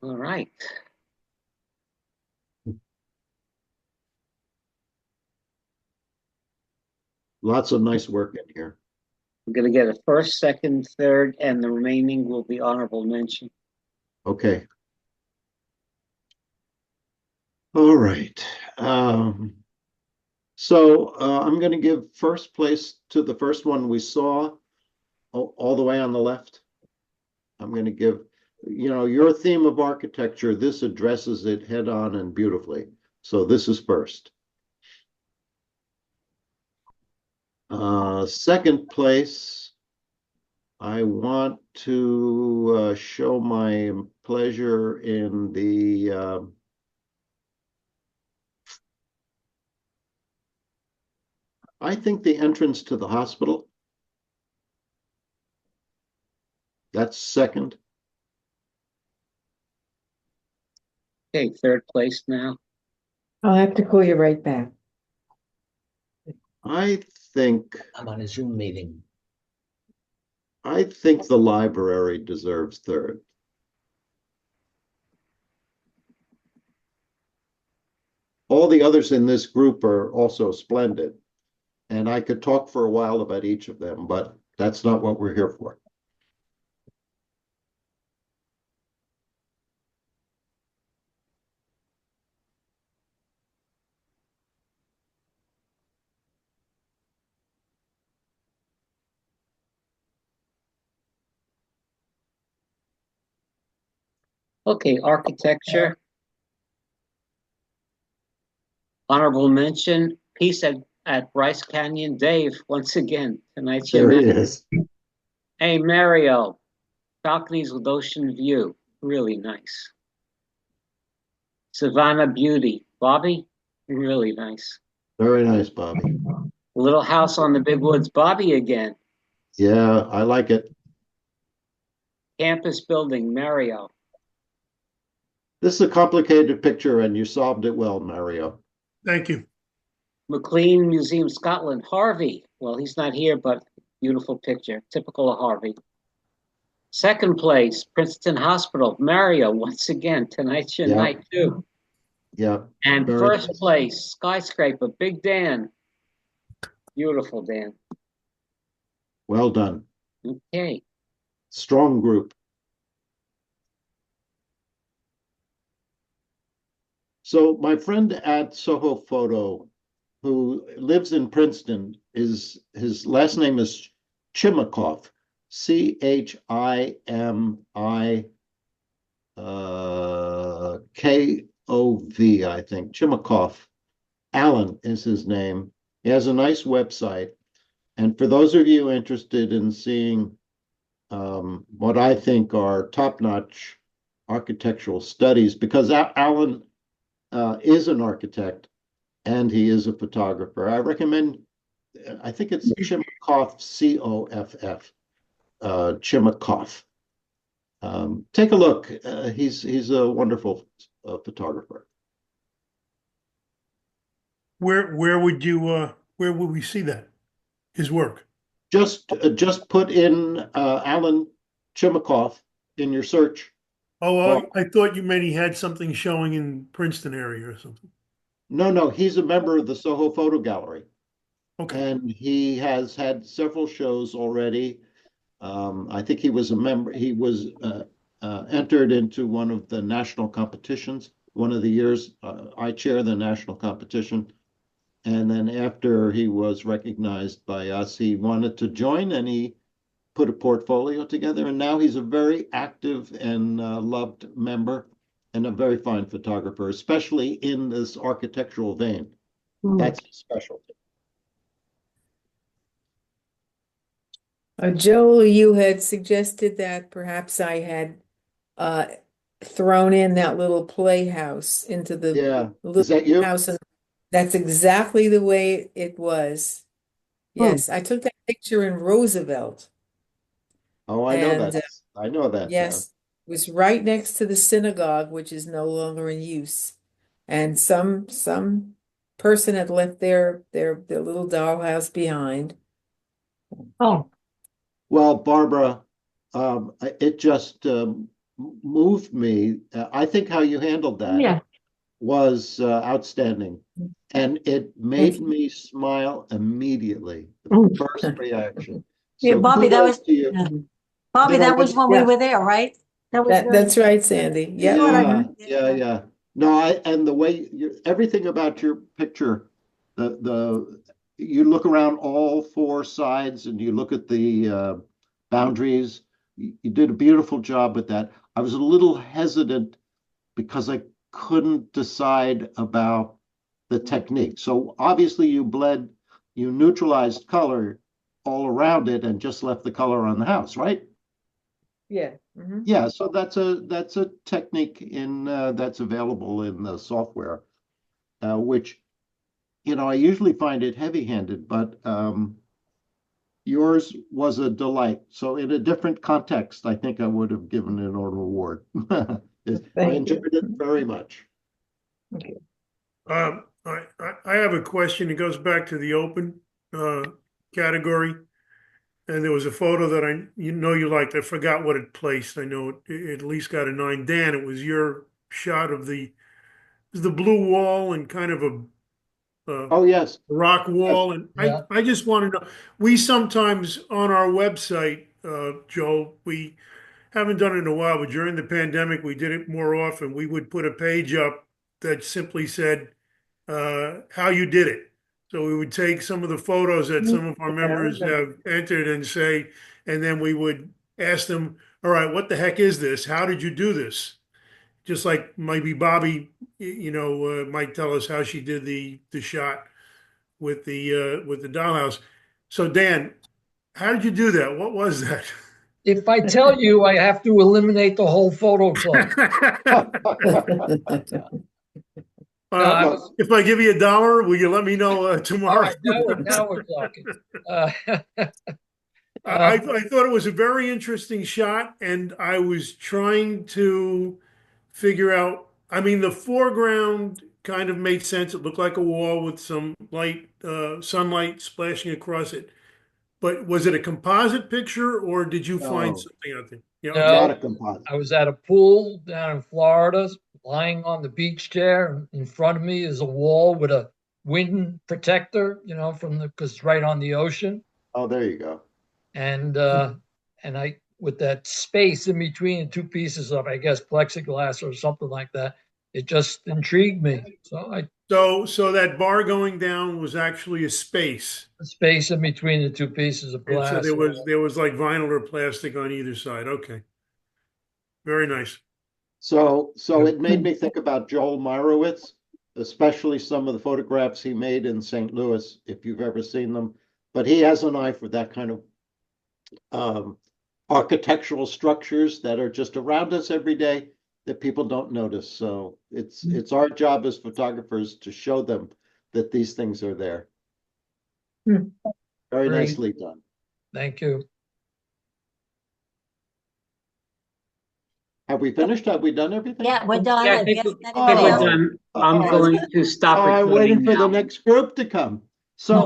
C: All right.
B: Lots of nice work in here.
C: I'm going to get a first, second, third, and the remaining will be honorable mention.
B: Okay. All right. So I'm going to give first place to the first one we saw, all the way on the left. I'm going to give, your theme of architecture, this addresses it head on and beautifully. So this is first. Second place, I want to show my pleasure in the I think the entrance to the hospital. That's second.
C: Okay, third place now.
D: I'll have to call you right back.
B: I think
E: I'm on a Zoom meeting.
B: the library deserves third. All the others in this group are also splendid, and I could talk for a while about each of them, but that's not what we're here for.
C: Okay, architecture. Honorable mention, peace at Bryce Canyon. Dave, once again, tonight's your
B: There he
C: man.
B: is.
C: Hey, Mario, balconies with ocean view. Really nice. Savannah Beauty. Bobby, really nice.
B: Very nice, Bobby.
C: Little House on the Big Woods. Bobby again.
B: Yeah, I like it.
C: Campus building. Mario.
B: This is a complicated picture, and you solved it well, Mario.
F: Thank you.
C: McLean Museum, Scotland. Harvey. Well, he's not here, but beautiful picture. Typical of Harvey. Second place, Princeton Hospital. Mario, once again, tonight's your
B: Yeah.
C: night too.
B: Yeah.
C: And
B: Very
C: first
B: nice.
C: place, Skyscraper, Big Dan. Beautiful, Dan.
B: Well done.
C: Okay.
B: Strong group. So my friend at Soho Photo, who lives in Princeton, his last name is Chimikoff, Chimikov, I think. Chimikoff. Alan is his name. He has a nice website. And for those of you interested in seeing what I think are top-notch architectural studies, because Alan is an architect and he is a photographer. I recommend, I think it's Chimikoff, Coff, Chimikoff. Take a look. He's a wonderful photographer.
F: Where would we see that? His work?
B: Just put in Alan Chimikoff in your search.
F: Oh, I thought you meant he had something showing in Princeton area or something.
B: No, he's a member of the Soho Photo Gallery.
F: Okay.
B: And he has had several shows already. I think he was a member, he was entered into one of the national competitions. One of the years I chair the national competition. And then after he was recognized by us, he wanted to join and he put a portfolio together. And now he's a very active and loved member and a very fine photographer, especially in this architectural vein. That's his specialty.
D: Joel, you had suggested that perhaps I had thrown in that little playhouse into the
B: Yeah.
D: little
B: Is that you?
D: house, and that's exactly the way it was. Yes, I took that picture in Roosevelt.
B: Oh, I know
D: And
B: that. I know that town.
D: yes, it was right next to the synagogue, which is no longer in use. And some person had left their little dollhouse behind.
A: Oh,
B: Well, Barbara, it just moved me. I think how you handled that
A: yeah.
B: was outstanding. And it made me smile immediately. The
A: Mm.
B: first reaction.
A: Yeah,
B: So
A: Bobby, that
B: kudos
A: was,
B: to you.
A: yeah. Bobby,
B: Did I
A: that was when we
D: Yeah.
A: were there, right? That was very,
D: That's right, Sandy.
A: you
D: Yep.
A: know what I
B: Yeah,
A: mean?
B: yeah. No, and the way everything about your picture, the you look around all four sides and you look at the boundaries. You did a beautiful job with that. I was a little hesitant because I couldn't decide about the technique. So obviously you neutralized color all around it and just left the color on the house, right?
D: Yeah. Mhm.
B: Yeah, so that's a technique in that's available in the software, which I usually find it heavy-handed, but yours was a delight. So in a different context, I think I would have given it an award. I
D: Thank you.
B: enjoyed it very much.
D: Okay.
F: I have a question. It goes back to the open. category. And there was a photo that you liked. I forgot what it placed. I know it at least got a 9. Dan, it was your shot of the blue wall and kind of a
B: Oh, yes.
F: rock
B: Yes.
F: wall. And
E: Yeah.
F: I just want to know, we sometimes on our website, Joe, we haven't done it in a while, but during the pandemic, we did it more often. We would put a page up that simply said how you did it. So we would take some of the photos that some of our members have entered and say, and then we would ask them, all right, what the heck is this? How did you do this? Just like maybe Bobby, might tell us how she did the shot with the dollhouse. So Dan, how did you do that? What was that?
E: If I tell you, I have to eliminate the whole photo club.
F: If I give you $1, will you let me know
E: All
F: tomorrow?
E: right, now we're talking.
F: I thought it was a very interesting shot, and I was trying to figure out. I mean, the foreground kind of made sense. It looked like a wall with some light, sunlight splashing across it. But was it a composite picture, or did you find
B: No.
F: something out there? Yeah,
E: No.
F: okay.
B: Not a composite.
E: I was at a pool down in Florida, lying on the beach chair. In front of me is a wall with a wind protector, because it's right on the ocean.
B: Oh, there you go.
E: And I, with that space in between the two pieces of, I guess, plexiglass or something like that, it just intrigued me.
F: So that bar going down was actually a space.
E: The space in between the two pieces of
F: And
E: glass.
F: so there was like vinyl or plastic on either side. Okay. Very nice.
B: So it made me think about Joel Meyerowitz, especially some of the photographs he made in St. Louis, if you've ever seen them. But he has an eye for that kind of architectural structures that are just around us every day that people don't notice. So it's our job as photographers to show them that these things are there. Very
E: Great.
B: nicely done.
E: Thank you.
B: Have we finished? Have we done everything?
A: Yeah, we're done.
C: Yeah, I
A: And
C: think,
A: yes,
C: I think we're
A: anybody else?
C: done. I'm going to stop
B: I'm
C: recording
B: waiting for
C: now.
B: the next group to come. So